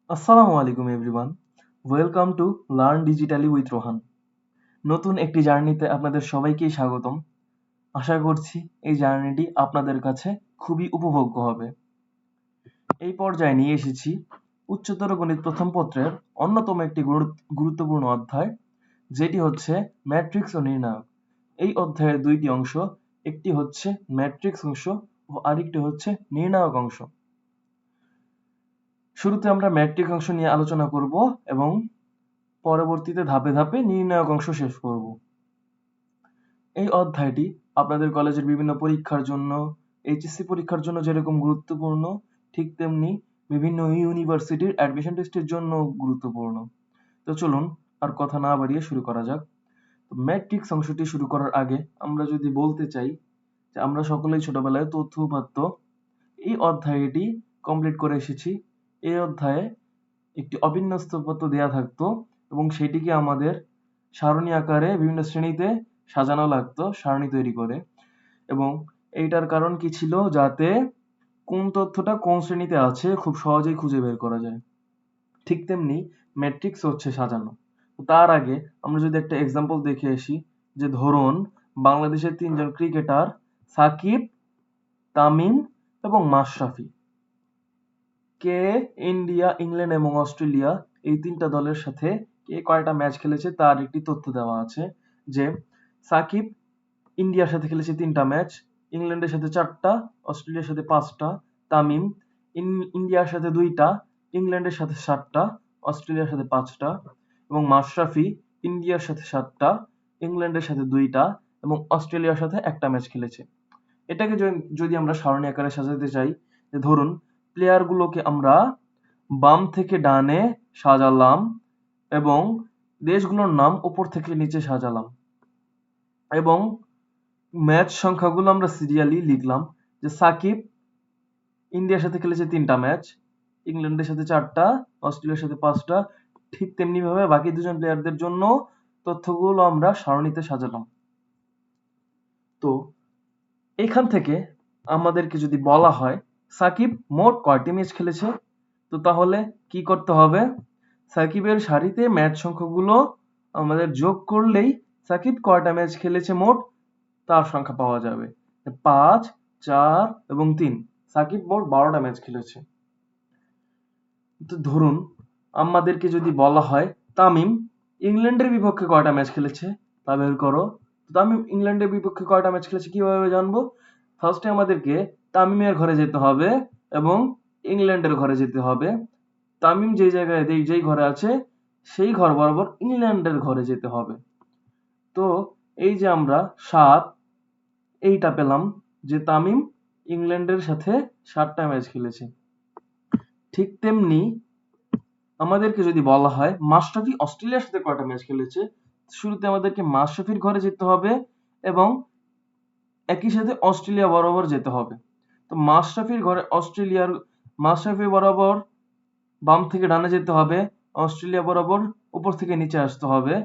আসসালামু আলাইকুম everyone. Welcome to learn digitally with Rohan. নতুন একটি জার্নিতে আপনাদের সবাইকেই স্বাগতম। আশা করছি এই জার্নিটি আপনাদের কাছে খুবই উপভোগ্য হবে। এই পর্যায়ে নিয়ে এসেছি উচ্চতর গণিত প্রথম পত্রের অন্যতম একটি গুরুত্বপূর্ণ অধ্যায়, যেটি হচ্ছে ম্যাট্রিক্স ও নির্ণায়ক। এই অধ্যায়ের দুইটি অংশ, একটি হচ্ছে ম্যাট্রিক্স অংশ ও আরেকটি হচ্ছে নির্ণায়ক অংশ। শুরুতে আমরা ম্যাট্রিক্স অংশ নিয়ে আলোচনা করব এবং পরবর্তীতে ধাপে ধাপে নির্ণায়ক অংশ শেষ করব। এই অধ্যায়টি আপনাদের কলেজের বিভিন্ন পরীক্ষার জন্য, এইচএসসি পরীক্ষার জন্য যেরকম গুরুত্বপূর্ণ, ঠিক তেমনি বিভিন্ন ইউনিভার্সিটির অ্যাডমিশন টেস্টের জন্য গুরুত্বপূর্ণ। তো চলুন আর কথা না বাড়িয়ে শুরু করা যাক। ম্যাট্রিক্স অংশটি শুরু করার আগে আমরা যদি বলতে চাই যে আমরা সকলেই ছোটবেলায় তথ্য উপাত্ত এই অধ্যায়টি কমপ্লিট করে এসেছি। এই অধ্যায়ে একটি অবিন্যস্ত উপাত্ত দেয়া থাকতো এবং সেটিকে আমাদের সারণী আকারে বিভিন্ন শ্রেণীতে সাজানো লাগতো সারণী তৈরি করে। এবং এইটার কারণ কি ছিল? যাতে কোন তথ্যটা কোন শ্রেণীতে আছে খুব সহজেই খুঁজে বের করা যায়। ঠিক তেমনি ম্যাট্রিক্স হচ্ছে সাজানো। তার আগে আমরা যদি একটা এক্সাম্পল দেখে আসি, যে ধরুন বাংলাদেশের তিনজন ক্রিকেটার সাকিব, তামিম এবং মাশরাফি, কে ইন্ডিয়া, ইংল্যান্ড এবং অস্ট্রেলিয়া এই তিনটা দলের সাথে কে কয়টা ম্যাচ খেলেছে তার একটি তথ্য দেওয়া আছে। যে সাকিব ইন্ডিয়ার সাথে খেলেছে 3টা ম্যাচ, ইংল্যান্ডের সাথে 4টা, অস্ট্রেলিয়ার সাথে 5টা। তামিম ইন্ডিয়ার সাথে 2টা, ইংল্যান্ডের সাথে 7টা, অস্ট্রেলিয়ার সাথে 5টা। এবং মাশরাফি ইন্ডিয়ার সাথে 7টা, ইংল্যান্ডের সাথে 2টা এবং অস্ট্রেলিয়ার সাথে একটা ম্যাচ খেলেছে। এটাকে যদি আমরা সারণী আকারে সাজাতে চাই, যে ধরুন প্লেয়ার গুলোকে আমরা বাম থেকে ডানে সাজালাম এবং দেশগুলোর নাম উপর থেকে নিচে সাজালাম এবং ম্যাচ সংখ্যাগুলো আমরা সিরিয়ালি লিখলাম। যে সাকিব ইন্ডিয়ার সাথে খেলেছে 3টা ম্যাচ, ইংল্যান্ডের সাথে 4টা, অস্ট্রেলিয়ার সাথে 5টা। ঠিক তেমনি ভাবে বাকি দুজন প্লেয়ারদের জন্য তথ্যগুলো আমরা সারণীতে সাজালাম। তো এখান থেকে আমাদেরকে যদি বলা হয় সাকিব মোট কয়টি ম্যাচ খেলেছে, তো তাহলে কি করতে হবে? সাকিবের সারিতে ম্যাচ সংখ্যাগুলো আমাদের যোগ করলেই সাকিব কয়টা ম্যাচ খেলেছে মোট তার সংখ্যা পাওয়া যাবে। 5, 4 এবং 3। সাকিব মোট 12টা ম্যাচ খেলেছে। তো ধরুন আমাদেরকে যদি বলা হয় তামিম ইংল্যান্ডের বিপক্ষে কয়টা ম্যাচ খেলেছে তা বের করো। তামিম ইংল্যান্ডের বিপক্ষে কয়টা ম্যাচ খেলেছে কিভাবে জানবো? ফার্স্টে আমাদেরকে তামিমের ঘরে যেতে হবে এবং ইংল্যান্ডের ঘরে যেতে হবে। তামিম যেই জায়গায় যেই ঘরে আছে সেই ঘর বরাবর ইংল্যান্ডের ঘরে যেতে হবে। তো এই যে আমরা 7 এইটা পেলাম, যে তামিম ইংল্যান্ডের সাথে 7টা ম্যাচ খেলেছে। ঠিক তেমনি আমাদেরকে যদি বলা হয় মাশরাফি অস্ট্রেলিয়ার সাথে কয়টা ম্যাচ খেলেছে, শুরুতে আমাদেরকে মাশরাফির ঘরে যেতে হবে এবং একই সাথে অস্ট্রেলিয়া বরাবর যেতে হবে। তো মাশরাফি বরাবর বাম থেকে ডানে যেতে হবে, অস্ট্রেলিয়া বরাবর উপর থেকে নিচে আসতে হবে।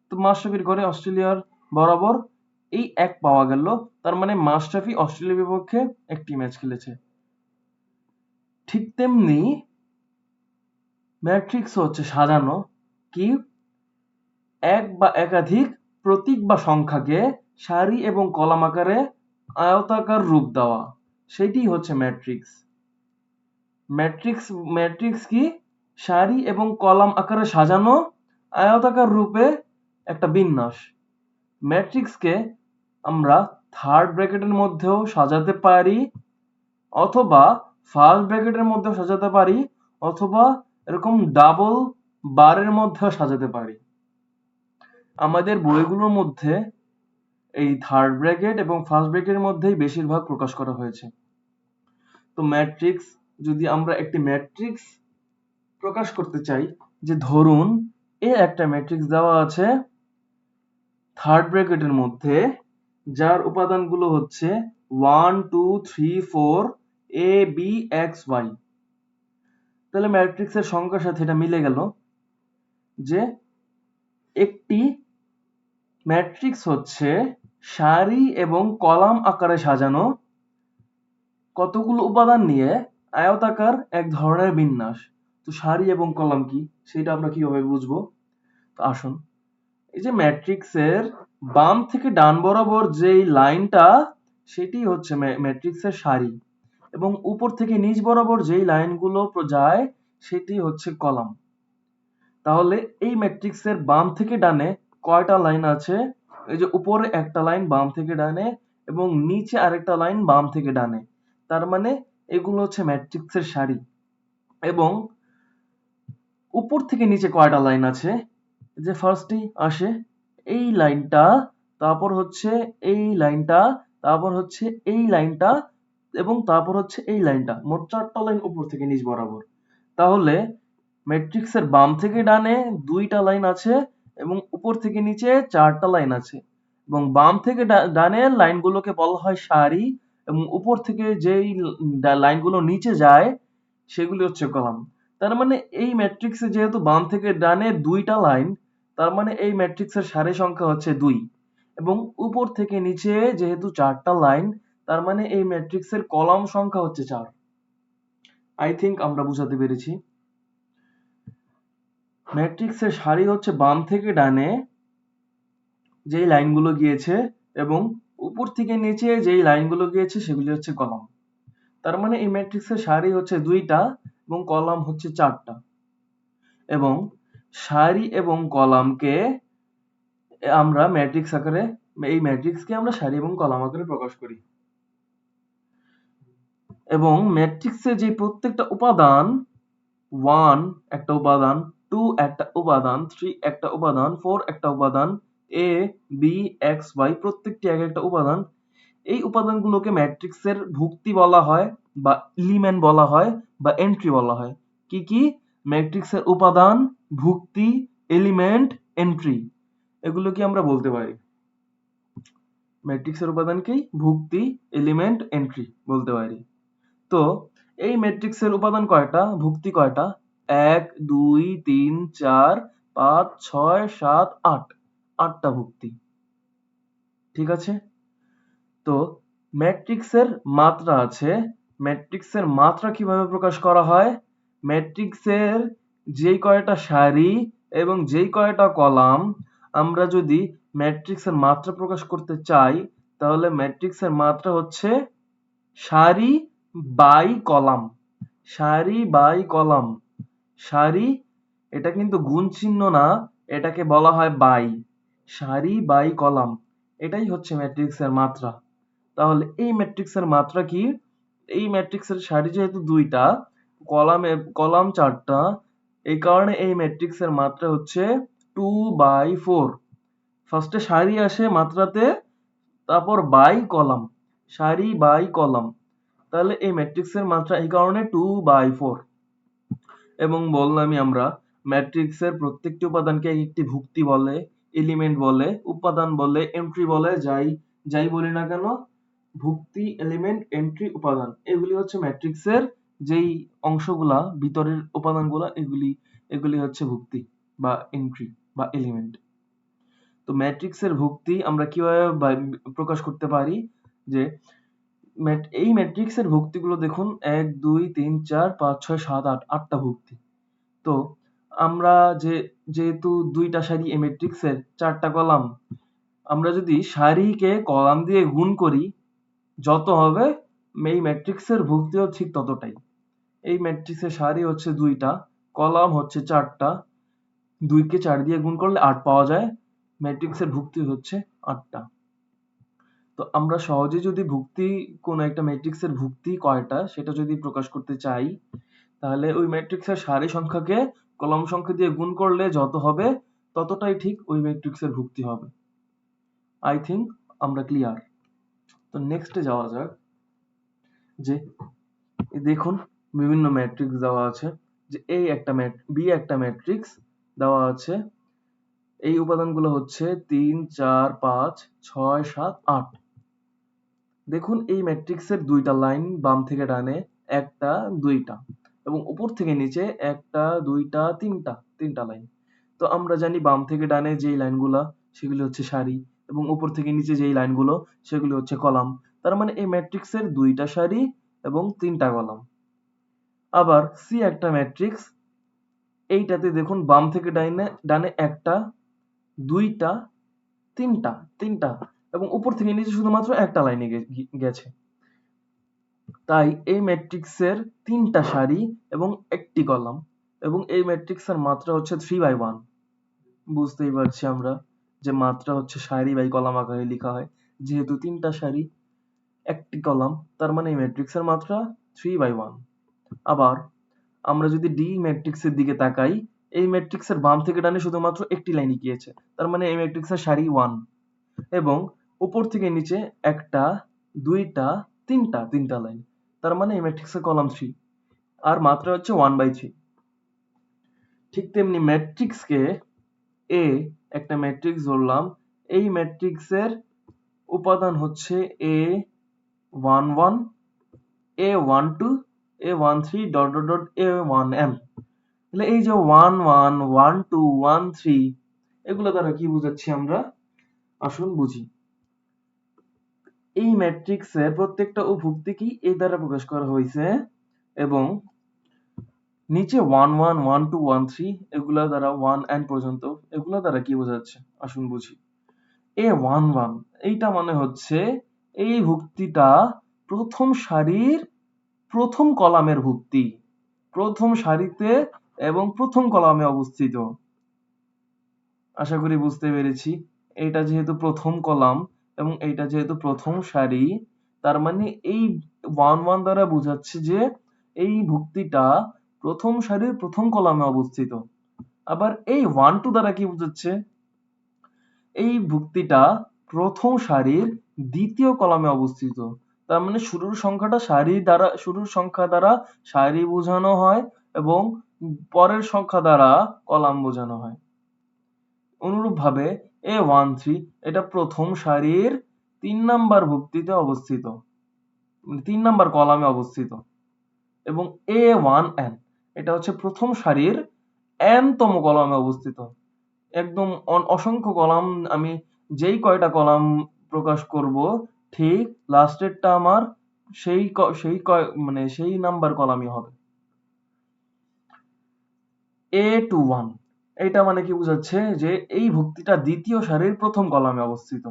তো মাশরাফির ঘরে অস্ট্রেলিয়ার বরাবর এই এক পাওয়া গেল, তার মানে মাশরাফি অস্ট্রেলিয়ার বিপক্ষে একটি ম্যাচ খেলেছে। ঠিক তেমনি ম্যাট্রিক্স হচ্ছে সাজানো কি এক বা একাধিক প্রতীক বা সংখ্যাকে সারি এবং কলাম আকারে আয়তাকার রূপ দেওয়া, সেটি হচ্ছে ম্যাট্রিক্স। ম্যাট্রিক্স কি? সারি এবং কলাম আকারে সাজানো আয়তাকার রূপে একটা বিন্যাস। ম্যাট্রিক্সকে আমরা থার্ড ব্র্যাকেটের মধ্যেও সাজাতে পারি, অথবা ফার্স্ট ব্র্যাকেটের মধ্যেও সাজাতে পারি, অথবা এরকম ডাবল বারের মধ্যেও সাজাতে পারি। আমাদের বইগুলোর মধ্যে এই থার্ড ব্র্যাকেট এবং ফার্স্ট ব্র্যাকেটের মধ্যেই বেশিরভাগ প্রকাশ করা হয়েছে। তো ম্যাট্রিক্স, যদি আমরা একটি ম্যাট্রিক্স প্রকাশ করতে চাই, যে ধরুন একটা ম্যাট্রিক্স দেওয়া আছে থার্ড ব্র্যাকেটের মধ্যে, যার উপাদানগুলো হচ্ছে 1 2 3 4 a b x y। তাহলে ম্যাট্রিক্সের সংখ্যার সাথে এটা মিলে গেল যে একটি ম্যাট্রিক্স হচ্ছে সারি এবং কলাম আকারে সাজানো কতগুলো উপাদান নিয়ে আয়তাকার এক ধরনের বিন্যাস। তো সারি এবং কলাম কি সেটা আমরা কিভাবে বুঝবো? তো আসুন, এই যে ম্যাট্রিক্সের বাম থেকে ডান বরাবর যেই লাইনটা সেটি হচ্ছে ম্যাট্রিক্সের সারি, এবং উপর থেকে নিচ বরাবর যেই লাইনগুলো যায় সেটি হচ্ছে কলাম। তাহলে এই ম্যাট্রিক্সের বাম থেকে ডানে কয়টা লাইন আছে? এই যে উপরে একটা লাইন বাম থেকে ডানে এবং নিচে আরেকটা লাইন বাম থেকে ডানে, তার মানে এগুলো হচ্ছে ম্যাট্রিক্সের সারি। এবং উপর থেকে নিচে কয়টা লাইন আছে? যে ফার্স্টেই আসে এই লাইনটা, তারপর হচ্ছে এই লাইনটা, তারপর হচ্ছে এই লাইনটা, এবং তারপর হচ্ছে এই লাইনটা, মোট 4টা লাইন উপর থেকে নিচ বরাবর। তাহলে ম্যাট্রিক্সের বাম থেকে ডানে 2টা লাইন আছে এবং উপর থেকে নিচে 4টা লাইন আছে, এবং বাম থেকে ডানের লাইনগুলোকে বলা হয় সারি, এবং উপর থেকে যেই লাইনগুলো নিচে যায় সেগুলি হচ্ছে কলাম। তার মানে এই ম্যাট্রিক্সে যেহেতু বাম থেকে ডানে 2টা লাইন, তার মানে এই ম্যাট্রিক্সের সারি সংখ্যা হচ্ছে 2, এবং উপর থেকে নিচে যেহেতু 4টা লাইন, তার মানে এই ম্যাট্রিক্সের কলাম সংখ্যা হচ্ছে 4। আই থিংক আমরা বুঝাতে পেরেছি। ম্যাট্রিক্সের সারি হচ্ছে বাম থেকে ডানে যেই লাইনগুলো গিয়েছে এবং উপর থেকে নিচে যেই লাইনগুলো গিয়েছে সেগুলি হচ্ছে কলাম। তার মানে এই ম্যাট্রিক্সের সারি হচ্ছে 2টা এবং কলাম হচ্ছে 4টা। এবং সারি এবং কলামকে আমরা ম্যাট্রিক্স আকারে, এই ম্যাট্রিক্সকে আমরা সারি এবং কলাম আকারে প্রকাশ করি। এবং ম্যাট্রিক্সের যে প্রত্যেকটা উপাদান, 1 একটা উপাদান, 2 একটা উপাদান, 3 একটা উপাদান, 4 একটা উপাদান, a b x y প্রত্যেকটি এক একটা উপাদান, এই উপাদানগুলোকে ম্যাট্রিক্সের ভুক্তি বলা হয় বা এলিমেন্ট বলা হয় বা এন্ট্রি বলা হয়। কি কি? ম্যাট্রিক্সের উপাদান, ভুক্তি, এলিমেন্ট, এন্ট্রি, এগুলো কি আমরা বলতে পারি। ম্যাট্রিক্সের উপাদানকেই ভুক্তি, এলিমেন্ট, এন্ট্রি বলতে পারি। তো এই ম্যাট্রিক্সের উপাদান কয়টা, ভুক্তি কয়টা? 1 2 3 4 5 6 7 8, 8টা ভুক্তি। ঠিক আছে? তো ম্যাট্রিক্সের মাত্রা আছে। ম্যাট্রিক্সের মাত্রা কিভাবে প্রকাশ করা হয়? ম্যাট্রিক্সের যেই কয়টা সারি এবং যেই কয়টা কলাম, আমরা যদি ম্যাট্রিক্সের মাত্রা প্রকাশ করতে চাই, তাহলে ম্যাট্রিক্সের মাত্রা হচ্ছে সারি বাই কলাম। সারি বাই কলাম। সারি, এটা কিন্তু গুণ চিহ্ন না, এটাকে বলা হয় বাই। সারি বাই কলাম, এটাই হচ্ছে ম্যাট্রিক্সের মাত্রা। তাহলে এই ম্যাট্রিক্সের মাত্রা কি? এই ম্যাট্রিক্সের সারি যেহেতু 2টা, কলাম 4টা, এই কারণে এই ম্যাট্রিক্সের মাত্রা হচ্ছে 2/4। ফার্স্টে সারি আসে মাত্রাতে, তারপর বাই কলাম, সারি বাই কলাম। তাহলে এই ম্যাট্রিক্সের মাত্রা এই কারণে 2/4। এবং বললামই আমরা ম্যাট্রিক্সের প্রত্যেকটি উপাদানকে একটি ভুক্তি বলে, এলিমেন্ট বলে, উপাদান বলে, এন্ট্রি বলে, যাই যাই বলি না কেন, ভুক্তি, এলিমেন্ট, এন্ট্রি, উপাদান, এগুলি হচ্ছে ম্যাট্রিক্সের যেই অংশগুলা, ভিতরের উপাদানগুলা, এগুলি এগুলি হচ্ছে ভুক্তি বা এন্ট্রি বা এলিমেন্ট। তো ম্যাট্রিক্সের ভুক্তি আমরা কিভাবে প্রকাশ করতে পারি? যে এই ম্যাট্রিক্সের ভুক্তিগুলো দেখুন, 1 2 3 4 5 6 7 8, 8টা ভুক্তি। তো আমরা যেহেতু 2টা সারি এই ম্যাট্রিক্সের, 4টা কলাম, আমরা যদি সারিকে কলাম দিয়ে গুণ করি, যত হবে এই ম্যাট্রিক্সের ভুক্তিও ঠিক ততটাই। এই ম্যাট্রিক্সের সারি হচ্ছে 2টা, কলাম হচ্ছে 4টা, 2 কে 4 দিয়ে গুণ করলে 8 পাওয়া যায়, ম্যাট্রিক্সের ভুক্তি হচ্ছে 8টা। তো আমরা সহজে যদি ভুক্তি, কোন একটা ম্যাট্রিক্সের ভুক্তি কয়টা সেটা যদি প্রকাশ করতে চাই, তাহলে ওই ম্যাট্রিক্সের সারি সংখ্যাকে কলাম সংখ্যা দিয়ে গুণ করলে যত হবে ততটাই ঠিক ওই ম্যাট্রিক্সের ভুক্তি হবে। আই থিংক আমরা ক্লিয়ার। তো নেক্সটে যাওয়া যাক। যে দেখুন বিভিন্ন ম্যাট্রিক্স দেওয়া আছে, যে বি একটা ম্যাট্রিক্স দেওয়া আছে, এই উপাদানগুলো হচ্ছে 3 4 5 6 7 8। দেখুন এই ম্যাট্রিক্সের 2টা লাইন বাম থেকে ডানে, একটা 2টা, এবং উপর থেকে নিচে একটা 2টা 3টা লাইন। তো আমরা জানি বাম থেকে ডানে যেই লাইনগুলা সেগুলি হচ্ছে সারি, এবং উপর থেকে নিচে যেই লাইনগুলো সেগুলি হচ্ছে কলাম। তার মানে এই ম্যাট্রিক্সের 2টা সারি এবং 3টা কলাম। আবার সি একটা ম্যাট্রিক্স, এইটাতে দেখুন বাম থেকে ডানে একটা, দুইটা, তিনটা এবং উপর থেকে নিচে শুধুমাত্র একটা লাইনে গেছে। তাই এই ম্যাট্রিক্সের 3টা সারি এবং একটি কলাম, এবং এই ম্যাট্রিক্সের মাত্রা হচ্ছে 3/1। বুঝতেই পারছি আমরা যে মাত্রা হচ্ছে সারি বাই কলাম আকারে লেখা হয়। যেহেতু 3টা সারি, একটি কলাম, তার মানে এই ম্যাট্রিক্সের মাত্রা 3/1। আবার আমরা যদি ডি ম্যাট্রিক্সের দিকে তাকাই, এই ম্যাট্রিক্সের বাম থেকে ডানে শুধুমাত্র একটি লাইন গিয়েছে, তার মানে এই ম্যাট্রিক্সের সারি 1, এবং উপর থেকে নিচে একটা, দুইটা, তিনটা লাইন, তার মানে এই ম্যাট্রিক্সের কলাম 3, আর মাত্রা হচ্ছে 1/3। ঠিক তেমনি ম্যাট্রিক্সকে এ একটা ম্যাট্রিক্স ধরলাম, এই ম্যাট্রিক্সের উপাদান হচ্ছে A11, A12, A13 dot dot dot A1m। তাহলে এই যে 11, 12, 13 এগুলো দ্বারা কি বুঝাচ্ছি আমরা? আসুন বুঝি। এই ম্যাট্রিক্সের প্রত্যেকটা উভুক্তিকেই এ দ্বারা প্রকাশ করা হয়েছে, এবং নিচে 11, 12, 13 এগুলা দ্বারা 1n পর্যন্ত, এগুলা দ্বারা কি বোঝাচ্ছে? আসুন বুঝি। A11 এইটা মানে হচ্ছে এই ভুক্তিটা প্রথম সারির প্রথম কলামের ভুক্তি, প্রথম সারিতে এবং প্রথম কলামে অবস্থিত। আশা করি বুঝতে পেরেছি। এইটা যেহেতু প্রথম কলাম এবং এইটা যেহেতু প্রথম সারি, তার মানে এই 11 দ্বারা বোঝাচ্ছে যে এই ভুক্তিটা প্রথম সারির প্রথম কলামে অবস্থিত। আবার এই 12 দ্বারা কি বোঝাচ্ছে? এই ভুক্তিটা প্রথম সারির দ্বিতীয় কলামে অবস্থিত। তার মানে শুরুর সংখ্যা দ্বারা সারি বোঝানো হয় এবং পরের সংখ্যা দ্বারা কলাম বোঝানো হয়। অনুরূপভাবে A13 এটা প্রথম সারির 3 নাম্বার ভুক্তিতে অবস্থিত, 3 নাম্বার কলামে অবস্থিত, এবং A1n এটা হচ্ছে প্রথম সারির n তম কলামে অবস্থিত। একদম অসংখ্য কলাম, আমি যেই কয়টা কলাম প্রকাশ করব ঠিক লাস্টেরটা আমার সেই নাম্বার কলামই হবে। A21 এটা মানে কি বোঝাচ্ছে? যে এই ভুক্তিটা দ্বিতীয় সারির প্রথম কলামে অবস্থিত।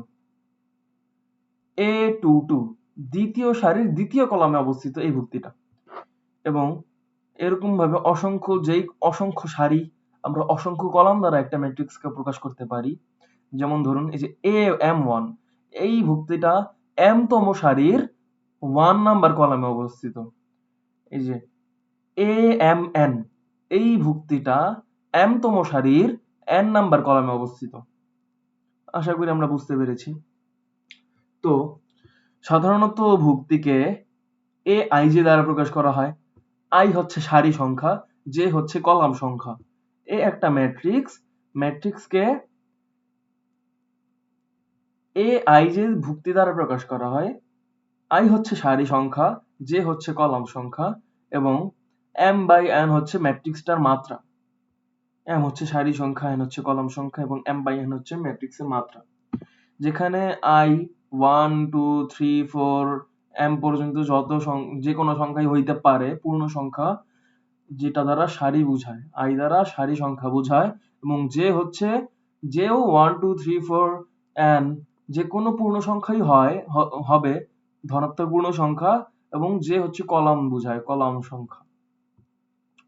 A22 দ্বিতীয় সারির দ্বিতীয় কলামে অবস্থিত এই ভুক্তিটা। এবং এরকম ভাবে অসংখ্য সারি, আমরা অসংখ্য কলাম দ্বারা একটা ম্যাট্রিক্সকে প্রকাশ করতে পারি। যেমন ধরুন এই যে AM1 এই ভুক্তিটা m তম সারির 1 নাম্বার কলামে অবস্থিত। এই যে AMN এই ভুক্তিটা m তম সারির n নাম্বার কলামে অবস্থিত। আশা করি আমরা বুঝতে পেরেছি। তো সাধারণত ভুক্তিকে aij দ্বারা প্রকাশ করা হয়। i হচ্ছে সারি সংখ্যা, j হচ্ছে কলাম সংখ্যা। এ একটা ম্যাট্রিক্সকে aij ভুক্তি দ্বারা প্রকাশ করা হয়। i হচ্ছে সারি সংখ্যা, j হচ্ছে কলাম সংখ্যা, এবং m/n হচ্ছে ম্যাট্রিক্সটার মাত্রা। m হচ্ছে সারি সংখ্যা, n হচ্ছে কলাম সংখ্যা, এবং m/n হচ্ছে ম্যাট্রিক্সের মাত্রা। যেখানে i 1 2 3 4 m পর্যন্ত যে কোনো সংখ্যাই হইতে পারে, পূর্ণ সংখ্যা যেটা দ্বারা সারি বোঝায়, i দ্বারা সারি সংখ্যা বোঝায়, এবং যেও 1 2 3 4 n যে কোনো পূর্ণ সংখ্যাই হবে ধনাত্মক পূর্ণ সংখ্যা, এবং যে হচ্ছে কলাম বোঝায়, কলাম সংখ্যা।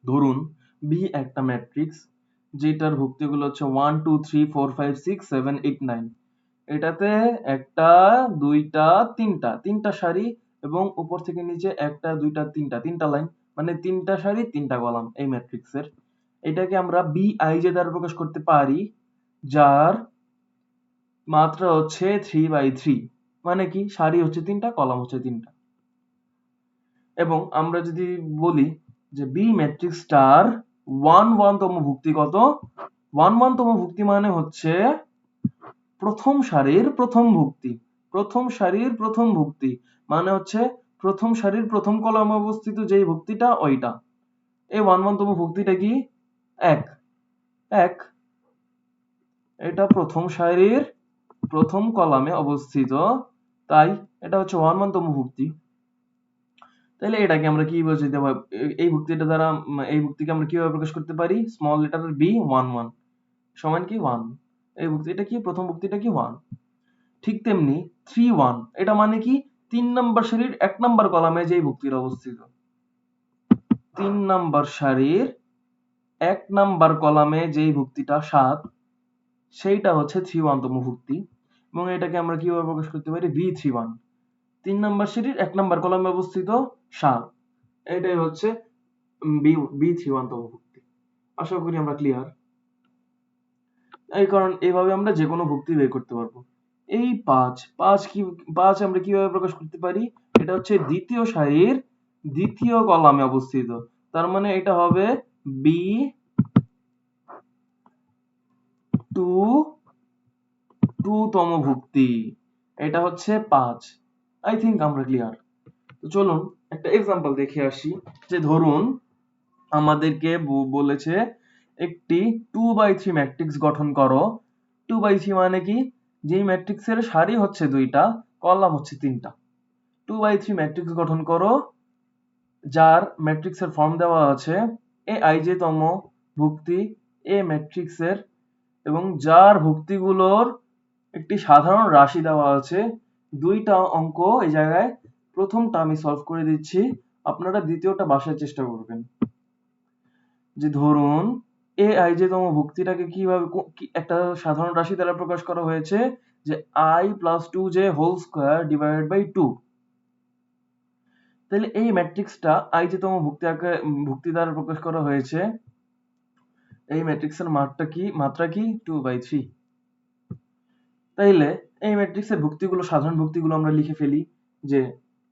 ধরুন B একটা ম্যাট্রিক্স যেটার ভুক্তিগুলো হচ্ছে 1 2 3 4 5 6 7 8 9। এটাতে একটা, দুইটা, তিনটা সারি, এবং উপর থেকে নিচে একটা, দুইটা, তিনটা লাইন, মানে 3টা সারি 3টা কলাম এই ম্যাট্রিক্সের। এটাকে আমরা Bij দ্বারা প্রকাশ করতে পারি, যার মাত্রা হচ্ছে 3/3। মানে কি? সারি হচ্ছে 3টা, কলাম হচ্ছে 3টা। এবং আমরা যদি বলি যে বি ম্যাট্রিক্সটার 1 তম ভুক্তি কত? 1 তম ভুক্তি মানে হচ্ছে প্রথম সারির প্রথম ভুক্তি। প্রথম সারির প্রথম ভুক্তি মানে হচ্ছে প্রথম সারির প্রথম কলামে অবস্থিত যেই ভুক্তিটা ওইটা। এই 1 তম ভুক্তিটা কি? 1 এটা প্রথম সারির প্রথম কলামে অবস্থিত, তাই এটা হচ্ছে 1 তম ভুক্তি। তাহলে এটাকে আমরা কি বোঝাতে পারি, এই ভুক্তিটা দ্বারা এই ভুক্তিকে আমরা কিভাবে প্রকাশ করতে পারি? স্মল লেটার বি 1 সমান কি 1। এই ভুক্তি এটা কি, প্রথম ভুক্তিটা কি 1। ঠিক তেমনি 3 1 এটা মানে কি 3 নাম্বার সারির 1 নাম্বার কলামে যেই ভুক্তিটা অবস্থিত, 3 নাম্বার সারির 1 নাম্বার কলামে যেই ভুক্তিটা 7, সেইটা হচ্ছে 3 1 তম ভুক্তি। এবং এটাকে আমরা কিভাবে প্রকাশ করতে পারি? B31, 3 নাম্বার সারির 1 নাম্বার কলামে অবস্থিত 7, এটাই হচ্ছে B31 তম ভুক্তি। আশা করি আমরা ক্লিয়ার। এই কারণ এইভাবে আমরা যে কোনো ভুক্তি বের করতে পারবো। এই 5 আমরা কিভাবে প্রকাশ করতে পারি? এটা হচ্ছে দ্বিতীয় সারির দ্বিতীয় কলামে অবস্থিত, তার মানে এটা হবে B2 তম ভুক্তি। এটা হচ্ছে 5। আই থিংক আমরা ক্লিয়ার। তো চলুন একটা এক্সাম্পল দেখে আসি। যে ধরুন আমাদেরকে বলেছে একটি 2/3 ম্যাট্রিক্স গঠন করো। 2/3 মানে কি? যেই ম্যাট্রিক্সের সারি হচ্ছে 2টা, কলাম হচ্ছে 3টা। 2/3 ম্যাট্রিক্স গঠন করো যার ম্যাট্রিক্সের ফর্ম দেওয়া আছে এ আই জে তম ভুক্তি এ ম্যাট্রিক্সের, এবং যার ভুক্তিগুলোর একটি সাধারণ রাশি দেওয়া আছে। 2টা অঙ্ক এই জায়গায়, প্রথমটা আমি সলভ করে দিচ্ছি, আপনারা দ্বিতীয়টা বাসায় চেষ্টা করবেন। যে ধরুন এ আই জে তম ভুক্তিটাকে কিভাবে একটা সাধারণ রাশি দ্বারা প্রকাশ করা হয়েছে, যে i plus 2j whole square divided by 2। তাহলে এই ম্যাট্রিক্সটা i জে তম ভুক্তি দ্বারা প্রকাশ করা হয়েছে। এই ম্যাট্রিক্সের মাত্রা কি 2/3। তাইলে এই ম্যাট্রিক্সের ভুক্তিগুলো, সাধারণ ভুক্তিগুলো আমরা লিখে ফেলি। যে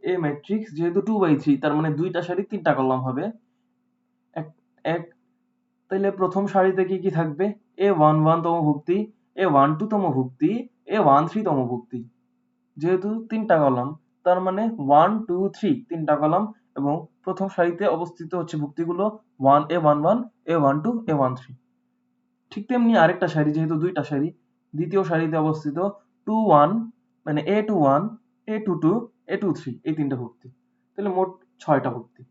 এই ম্যাট্রিক্স যেহেতু 2/3, তার মানে 2টা সারি 3টা কলাম হবে। এক তাইলে প্রথম সারিতে কি কি থাকবে? A11 তম ভুক্তি, A12 তম ভুক্তি, A13 তম ভুক্তি। যেহেতু 3টা কলাম, তার মানে 1 2 3 3টা কলাম, এবং প্রথম সারিতে অবস্থিত হচ্ছে ভুক্তিগুলো A11 A12 A13। ঠিক তেমনি আরেকটা সারি, যেহেতু 2টা সারি, দ্বিতীয় সারিতে অবস্থিত 21 মানে A21 A22 A23, এই 3টা ভুক্তি। তাহলে মোট 6টা ভুক্তি।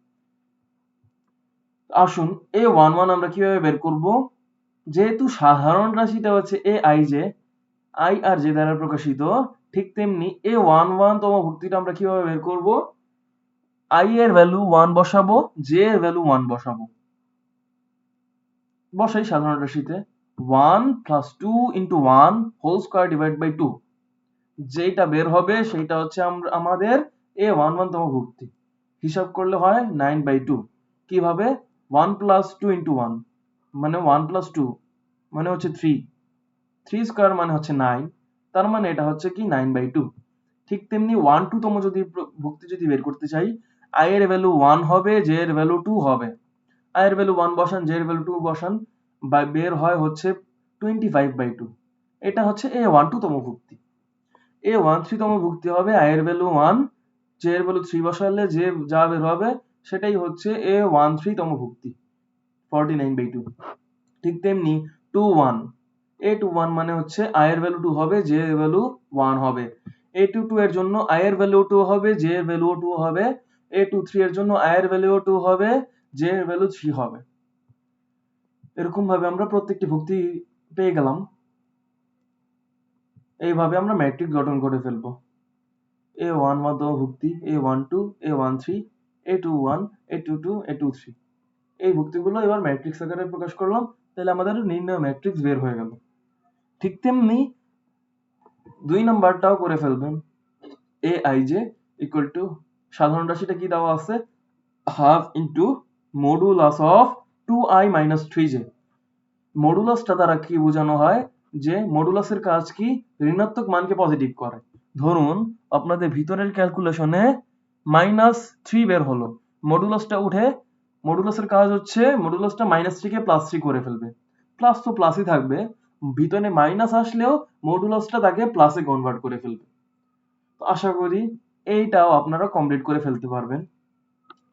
আসুন A11 আমরা কিভাবে বের করব? যেহেতু সাধারণ রাশিটা হচ্ছে aij, i আর j দ্বারা প্রকাশিত, ঠিক তেমনি A11 তম ভুক্তিটা আমরা কিভাবে বের করব? i এর ভ্যালু 1 বসাবো, j এর ভ্যালু 1 বসাবো। বসাই সাধারণ রাশিতে 1 plus 2 into 1 whole square divided by 2, যেটা বের হবে সেটা হচ্ছে আমাদের A11 তম ভুক্তি। হিসাব করলে হয় 9/2। কিভাবে? 1 plus 2 into 1 মানে 1 plus 2 মানে হচ্ছে 3, 3 স্কয়ার মানে হচ্ছে 9, তার মানে এটা হচ্ছে কি 9/2। ঠিক তেমনি 1 2 তম ভুক্তি যদি বের করতে চাই, i এর ভ্যালু 1 হবে, j এর ভ্যালু 2 হবে। i এর ভ্যালু 1 বসান, j এর ভ্যালু 2 বসান, বা বের হয় হচ্ছে 25/2। এটা হচ্ছে A12 তম ভুক্তি। A13 তম ভুক্তি হবে i এর ভ্যালু 1, j এর ভ্যালু 3 বসালে যে যা বের হবে সেটাই হচ্ছে A13 তম ভুক্তি, 49/2। ঠিক তেমনি 21 A21 মানে হচ্ছে i এর ভ্যালু 2 হবে, j এর ভ্যালু 1 হবে। A22 এর জন্য i এর ভ্যালু 2 হবে, j এর ভ্যালু 2 হবে। A23 এর জন্য i এর ভ্যালু 2 হবে, j এর ভ্যালু 3 হবে। এরকম ভাবে আমরা প্রত্যেকটি ভুক্তি পেয়ে গেলাম। এইভাবে আমরা ম্যাট্রিক্স গঠন করে ফেলবো। A11 তম ভুক্তি, A12 A13 A21 A22 A23, এই ভুক্তিগুলো এবার ম্যাট্রিক্স আকারে প্রকাশ করলাম। তাহলে আমাদের নির্ণয় ম্যাট্রিক্স বের হয়ে গেল। ঠিক তেমনি 2 নাম্বারটাও করে ফেলবেন। aij equal to সাধারণ রাশিটা কি দেওয়া আছে? Half into modulus of 2i minus 3j। মডুলাসটা দ্বারা কি বোঝানো হয়? যে মডুলাসের কাজ কি? ঋণাত্মক মানকে পজিটিভ করে। ধরুন আপনাদের ভিতরের ক্যালকুলেশনে -3 বের হলো, মডুলাসটা উঠে, মডুলাসের কাজ হচ্ছে মডুলাসটা -3 কে +3 করে ফেলবে। প্লাস তো প্লাসই থাকবে, ভিতরে মাইনাস আসলেও মডুলাসটা তাকে প্লাসে কনভার্ট করে ফেলবে। তো আশা করি এইটাও আপনারা কমপ্লিট করে ফেলতে পারবেন।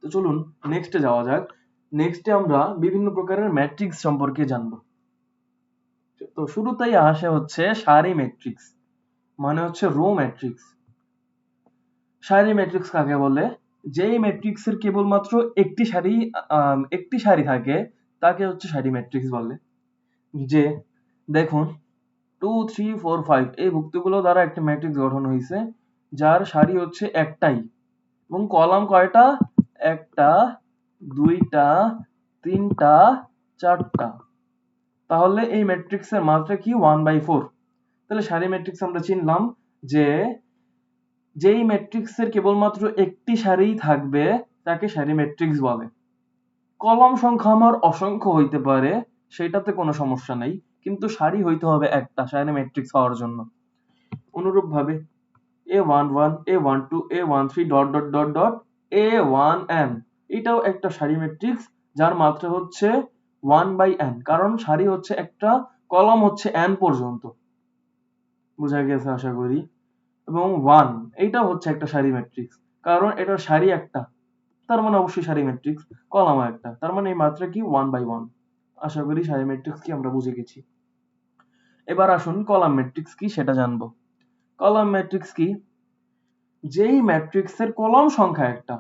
তো চলুন নেক্সটে যাওয়া যাক। নেক্সটে আমরা বিভিন্ন প্রকারের ম্যাট্রিক্স সম্পর্কে জানবো। তো শুরুতেই আসে হচ্ছে সারি ম্যাট্রিক্স, মানে হচ্ছে রো ম্যাট্রিক্স। সারি ম্যাট্রিক্স কাকে বলে? যেই ম্যাট্রিক্সের কেবলমাত্র একটি সারি থাকে তাকে হচ্ছে সারি ম্যাট্রিক্স বলে। যে দেখুন 2 3 4 5 এই ভুক্তিগুলো দ্বারা একটা ম্যাট্রিক্স গঠন হয়েছে যার সারি হচ্ছে একটাই এবং কলাম কয়টা? একটা, দুইটা, তিনটা, চারটা। তাহলে এই ম্যাট্রিক্সের মাত্রা কি? 1/4। তাহলে সারি ম্যাট্রিক্স আমরা চিনলাম যে যেই ম্যাট্রিক্সের কেবলমাত্র একটি সারিই থাকবে তাকে সারি ম্যাট্রিক্স বলে। কলাম সংখ্যা আমার অসংখ্য হইতে পারে, সেটাতে কোনো সমস্যা নাই, কিন্তু সারি হইতে হবে একটা সারি ম্যাট্রিক্স হওয়ার জন্য। অনুরূপভাবে a11 a12 a13 dot dot dot dot a1n এটাও একটা সারি ম্যাট্রিক্স যার মাত্রা হচ্ছে 1/n, কারণ সারি হচ্ছে একটা, কলাম হচ্ছে n পর্যন্ত। বোঝা গেছে আশা করি। এবং 1 এইটাও হচ্ছে একটা সারি ম্যাট্রিক্স, কারণ এটার সারি একটা, তার মানে অবশ্যই সারি ম্যাট্রিক্স, কলামও একটা, তার মানে এই মাত্রা কি? 1/1। আশা করি সারি ম্যাট্রিক্স কি আমরা বুঝে গেছি। এবার আসুন কলাম ম্যাট্রিক্স কি সেটা জানবো। কলাম ম্যাট্রিক্স কি? যেই ম্যাট্রিক্সের কলাম সংখ্যা একটা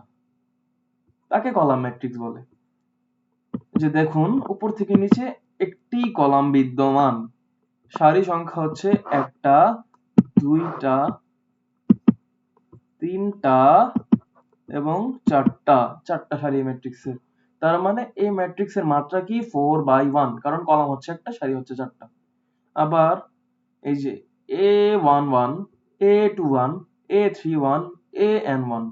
তাকে কলাম ম্যাট্রিক্স বলে। যে দেখুন উপর থেকে নিচে একটি কলাম বিদ্যমান, সারি সংখ্যা হচ্ছে একটা, দুইটা, তিনটা এবং চারটা সারি ম্যাট্রিক্সের। তার মানে এই ম্যাট্রিক্সের মাত্রা কি? 4/1, কারণ কলাম হচ্ছে একটা, সারি হচ্ছে চারটা। আবার এই যে a11 a21 a31 an1,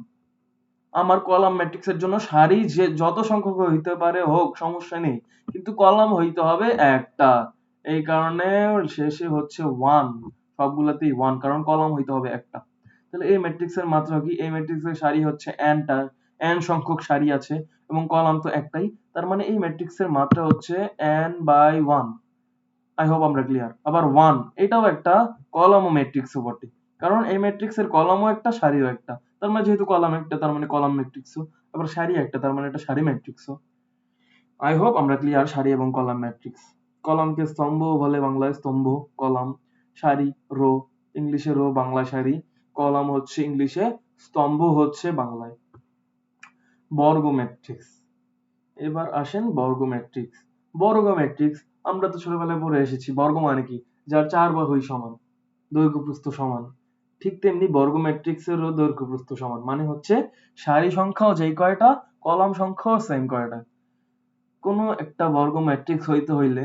আমার কলাম ম্যাট্রিক্সের জন্য সারি যে যত সংখ্যক হইতে পারে হোক, সমস্যা নেই, কিন্তু কলাম হইতে হবে একটা। এই কারণে শেষে হচ্ছে 1, সবগুলাতেই 1, কারণ কলাম হইতে হবে একটা। তাহলে এই ম্যাট্রিক্সের মাত্রা কি? এই ম্যাট্রিক্সের সারি হচ্ছে n সংখ্যক সারি আছে এবং কলাম তো একটাই, তার মানে এই ম্যাট্রিক্সের মাত্রা হচ্ছে n/1। আই হোপ আমরা ক্লিয়ার। আবার 1 এটাও একটা কলাম ও ম্যাট্রিক্সও বটে, কারণ এই ম্যাট্রিক্সের কলামও একটা, সারিও একটা, তার মানে যেহেতু কলাম একটা তার মানে কলাম ম্যাট্রিক্সও, আবার সারি একটা তার মানে এটা সারি ম্যাট্রিক্সও। আই হোপ আমরা ক্লিয়ার সারি এবং কলাম ম্যাট্রিক্স। কলামকে স্তম্ভ বলে বাংলায় স্তম্ভ, কলাম, সারি রো, ইংলিশে রো বাংলা সারি, কলাম হচ্ছে ইংলিশে, স্তম্ভ হচ্ছে বাংলায়। বর্গ ম্যাট্রিক্স। এবার আসেন বর্গ ম্যাট্রিক্স। বর্গ ম্যাট্রিক্স আমরা তো ছোটবেলায় পড়ে এসেছি, বর্গ মানে কি? যার 4 বাহুই সমান, দৈর্ঘ্য প্রস্থ সমান। ঠিক তেমনি বর্গ ম্যাট্রিক্সেরও দৈর্ঘ্য প্রস্থ সমান, মানে হচ্ছে সারি সংখ্যাও যেই কয়টা, কলাম সংখ্যাও সেম কয়টা। কোনো একটা বর্গ ম্যাট্রিক্স হইতে হইলে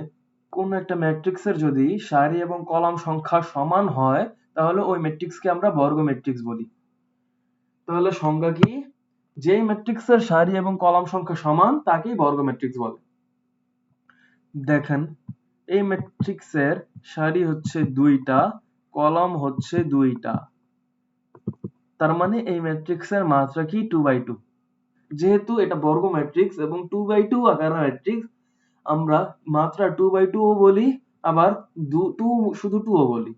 কোন একটা ম্যাট্রিক্সের যদি সারি এবং কলাম সংখ্যা সমান হয় তাহলে ওই ম্যাট্রিক্সকে আমরা বর্গ ম্যাট্রিক্স বলি। তাহলে সংজ্ঞা কি? যেই ম্যাট্রিক্সের সারি এবং কলাম সংখ্যা সমান তাকেই বর্গ ম্যাট্রিক্স বলে। দেখেন এই ম্যাট্রিক্সের সারি হচ্ছে দুইটা, কলাম হচ্ছে দুইটা, তার মানে এই ম্যাট্রিক্সের মাত্রা কি? 2/2। যেহেতু এটা বর্গ ম্যাট্রিক্স এবং 2/2 আকারের ম্যাট্রিক্স, আমরা মাত্রা 2/2 ও বলি, আবার শুধু 2 ও বলি।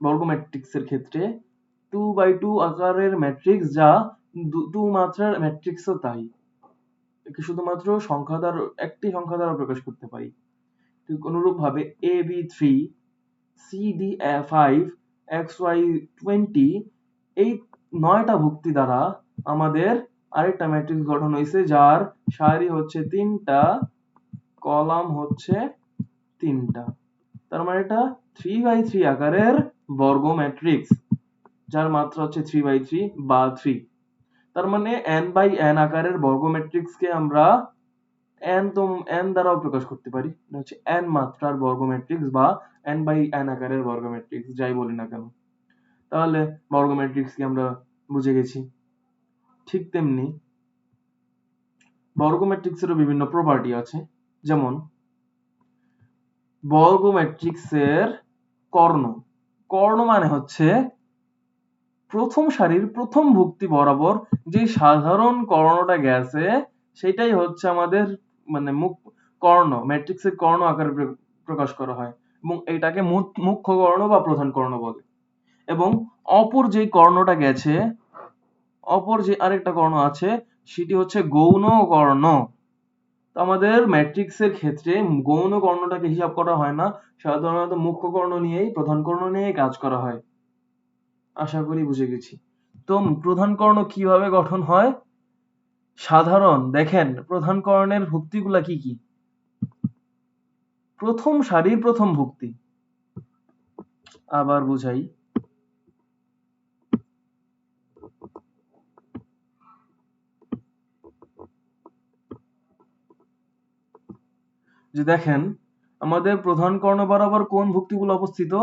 বর্গ ম্যাট্রিক্সের ক্ষেত্রে 2/2 আকারের ম্যাট্রিক্স যা 2 মাত্রার ম্যাট্রিক্সও তাই। একে শুধুমাত্র একটি সংখ্যা দ্বারা প্রকাশ করতে পারি। ঠিক অনুরূপভাবে AB3 CD5 XY20 এই 9টা ভুক্তি দ্বারা আমাদের আরেকটা ম্যাট্রিক্স গঠন হয়েছে যার সারি হচ্ছে 3টা, কলাম হচ্ছে 3টা, তার মানে এটা 3/3 আকারের বর্গ ম্যাট্রিক্স যার মাত্রা হচ্ছে 3/3 বা 3। তার মানে n/n আকারের বর্গ ম্যাট্রিক্সকে আমরা n দ্বারাও প্রকাশ করতে পারি, এটা হচ্ছে n মাত্রার বর্গ ম্যাট্রিক্স বা n/n আকারের বর্গ ম্যাট্রিক্স, যাই বলি না কেন। তাহলে বর্গ ম্যাট্রিক্স কি আমরা বুঝে গেছি। ঠিক তেমনি বর্গ ম্যাট্রিক্সেরও বিভিন্ন প্রপার্টি আছে, যেমন বর্গ ম্যাট্রিক্সের কর্ণ। কর্ণ মানে হচ্ছে প্রথম সারির প্রথম ভুক্তি বরাবর যে সাধারণ কর্ণটা গেছে সেটাই হচ্ছে আমাদের মানে কর্ণ, ম্যাট্রিক্সের কর্ণ আকারে প্রকাশ করা হয় এবং এটাকে মুখ্য কর্ণ বা প্রধান কর্ণ বলে। এবং অপর যে কর্ণটা গেছে, অপর যে আরেকটা কর্ণ আছে সেটি হচ্ছে গৌণ কর্ণ। তো আমাদের ম্যাট্রিক্সের ক্ষেত্রে গৌণ কর্ণটাকে হিসাব করা হয় না, সাধারণত মুখ্য কর্ণ নিয়েই, প্রধান কর্ণ নিয়েই কাজ করা হয়। আশা করি বুঝে গেছি। তো প্রধান কর্ণ কিভাবে গঠন হয়? সাধারণ দেখেন প্রধান কর্ণের ভুক্তিগুলা কি কি? প্রথম সারির প্রথম ভুক্তি। আবার বুঝাই, যে দেখেন আমাদের প্রধান কর্ণ বরাবর কোন ভুক্তিগুলো অবস্থিত?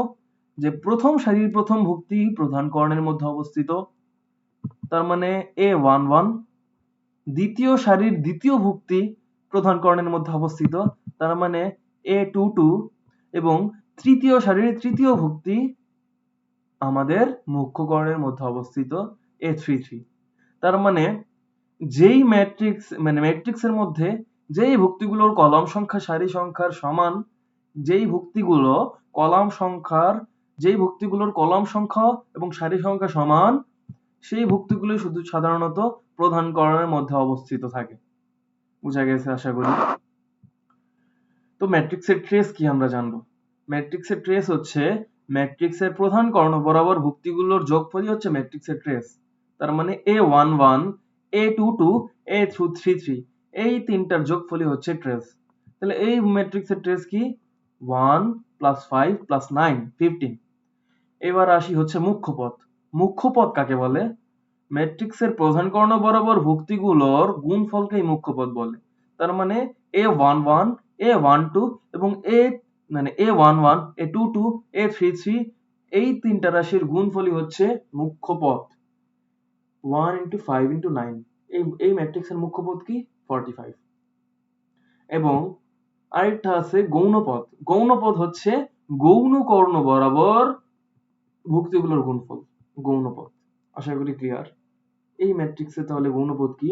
যে প্রথম সারির প্রথম ভুক্তি প্রধান কর্ণের মধ্যে অবস্থিত, তার মানে A11। দ্বিতীয় সারির দ্বিতীয় ভুক্তি প্রধান কর্ণের মধ্যে অবস্থিত, তার মানে A22। এবং তৃতীয় সারির তৃতীয় ভুক্তি আমাদের মুখ্য কর্ণের মধ্যে অবস্থিত A33। তার মানে যেই ম্যাট্রিক্স মানে ম্যাট্রিক্সের মধ্যে যেই ভুক্তিগুলোর কলাম সংখ্যা সারি সংখ্যার সমান, যেই ভুক্তিগুলো কলাম সংখ্যার যেই ভুক্তিগুলোর কলাম সংখ্যা এবং সারি সংখ্যা সমান, সেই ভুক্তিগুলো শুধু সাধারণত প্রধান কর্ণের মধ্যে অবস্থিত থাকে। বুঝা গেছে আশা করি। তো ম্যাট্রিক্সের ট্রেস কি আমরা জানবো। ম্যাট্রিক্সের ট্রেস হচ্ছে ম্যাট্রিক্সের প্রধান কর্ণ বরাবর ভুক্তিগুলোর যোগফলই হচ্ছে ম্যাট্রিক্সের ট্রেস। তার মানে A11, A22, A33 এই তিনটার যোগফলই হচ্ছে ট্রেস। তাহলে এই ম্যাট্রিক্সের ট্রেস কি? 1 + 5 + 9 15। এবার আসি হচ্ছে মুখ্য পদ। মুখ্য পদ কাকে বলে? ম্যাট্রিক্সের প্রধান কর্ণ বরাবর ভুক্তিগুলোর গুণফলকেই মুখ্য পদ বলে। তার মানে A11, A12 এবং A11, A22, A33 এই তিনটা রাশির গুণফলই হচ্ছে মুখ্য পদ। 1 × 5 × 9 এই ম্যাট্রিক্সের মুখ্য পদ কি? 45। এবং আরেকটা আছে গৌণ পদ। গৌণ পদ হচ্ছে গৌণ কর্ণ বরাবর ভুক্তিগুলোর গুণফল, গৌণ পদ। আশা করি ক্লিয়ার। এই ম্যাট্রিক্সে তাহলে গৌণ পদ কি?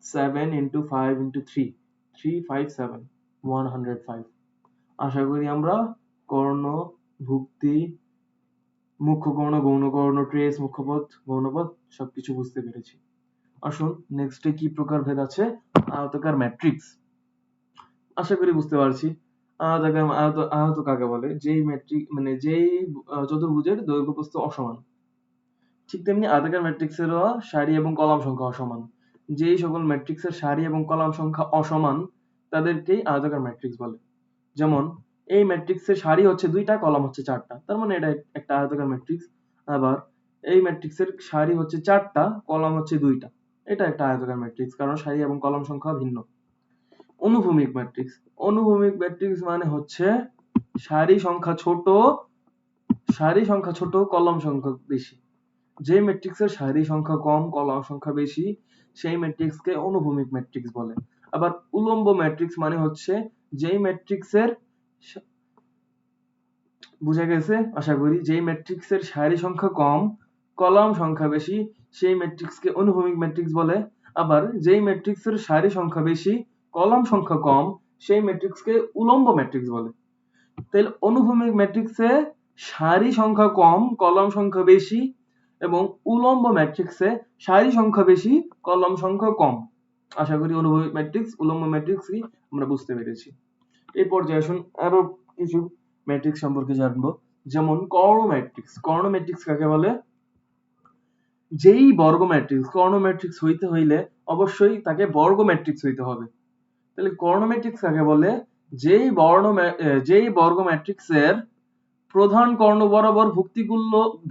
7 × 5 × 3 357 105। আশা করি আমরা কর্ণ, ভুক্তি, মুখ্য কর্ণ, গৌণ কর্ণ, ট্রেস, মুখ্য পদ, গৌণ পদ সবকিছু বুঝতে পেরেছি। আসুন নেক্সটে কি প্রকার ভেদ আছে? আয়তাকার ম্যাট্রিক্স। আশা করি বুঝতে পারছি। আয়ত কাকে বলে? যেই ম্যাট্রিক মানে যেই চতুর্ভুজের দৈর্ঘ্য প্রস্থ অসমান। ঠিক তেমনি আয়তাকার ম্যাট্রিক্সেরও সারি এবং কলাম সংখ্যা অসমান। যেই সকল ম্যাট্রিক্সের সারি এবং কলাম সংখ্যা অসমান তাদেরকেই আয়তাকার ম্যাট্রিক্স বলে। যেমন এই ম্যাট্রিক্সের সারি হচ্ছে 2টা, কলাম হচ্ছে 4টা, তার মানে এটা একটা আয়তাকার ম্যাট্রিক্স। আবার এই ম্যাট্রিক্সের সারি হচ্ছে 4টা, কলাম হচ্ছে 2টা, এটা একটা আয়তাকার ম্যাট্রিক্স, কারণ সারি এবং কলাম সংখ্যা ভিন্ন। অনুভূমিক ম্যাট্রিক্স। অনুভূমিক ম্যাট্রিক্স মানে হচ্ছে সারি সংখ্যা ছোট, কলাম সংখ্যা বেশি। যে ম্যাট্রিক্সের সারি সংখ্যা কম, কলাম সংখ্যা বেশি, সেই ম্যাট্রিক্সকে অনুভূমিক ম্যাট্রিক্স বলে। আবার উলম্ব ম্যাট্রিক্স মানে হচ্ছে যেই ম্যাট্রিক্সের বুঝা গেছে আশা করি, যেই ম্যাট্রিক্সের সারি সংখ্যা কম, কলাম সংখ্যা বেশি, সেই ম্যাট্রিক্সকে অনুভূমিক ম্যাট্রিক্স বলে। আবার যেই ম্যাট্রিক্সের সারি সংখ্যা বেশি, কলাম সংখ্যা কম, সেই ম্যাট্রিক্সকে উলম্ব ম্যাট্রিক্স বলে। তাহলে অনুভূমিক ম্যাট্রিক্সে সারি সংখ্যা কম, কলাম সংখ্যা বেশি, এবং উলম্ব ম্যাট্রিক্সে সারি সংখ্যা বেশি, কলাম সংখ্যা কম। আশা করি অনুভূমিক ম্যাট্রিক্স, উলম্ব ম্যাট্রিক্স কি আমরা বুঝতে পেরেছি। এই পর্যায়ে আসুন আরো কিছু ম্যাট্রিক্স সম্পর্কে জানবো। যেমন কর্ণ ম্যাট্রিক্স। কর্ণ ম্যাট্রিক্স কাকে বলে? যেই বর্গ ম্যাট্রিক্স, কর্ণ ম্যাট্রিক্স হইতে হইলে অবশ্যই তাকে বর্গ ম্যাট্রিক্স হইতে হবে। তাহলে কর্ণ ম্যাট্রিক্স কাকে বলে? যেই বর্গ ম্যাট্রিক্সের প্রধান কর্ণ বরাবর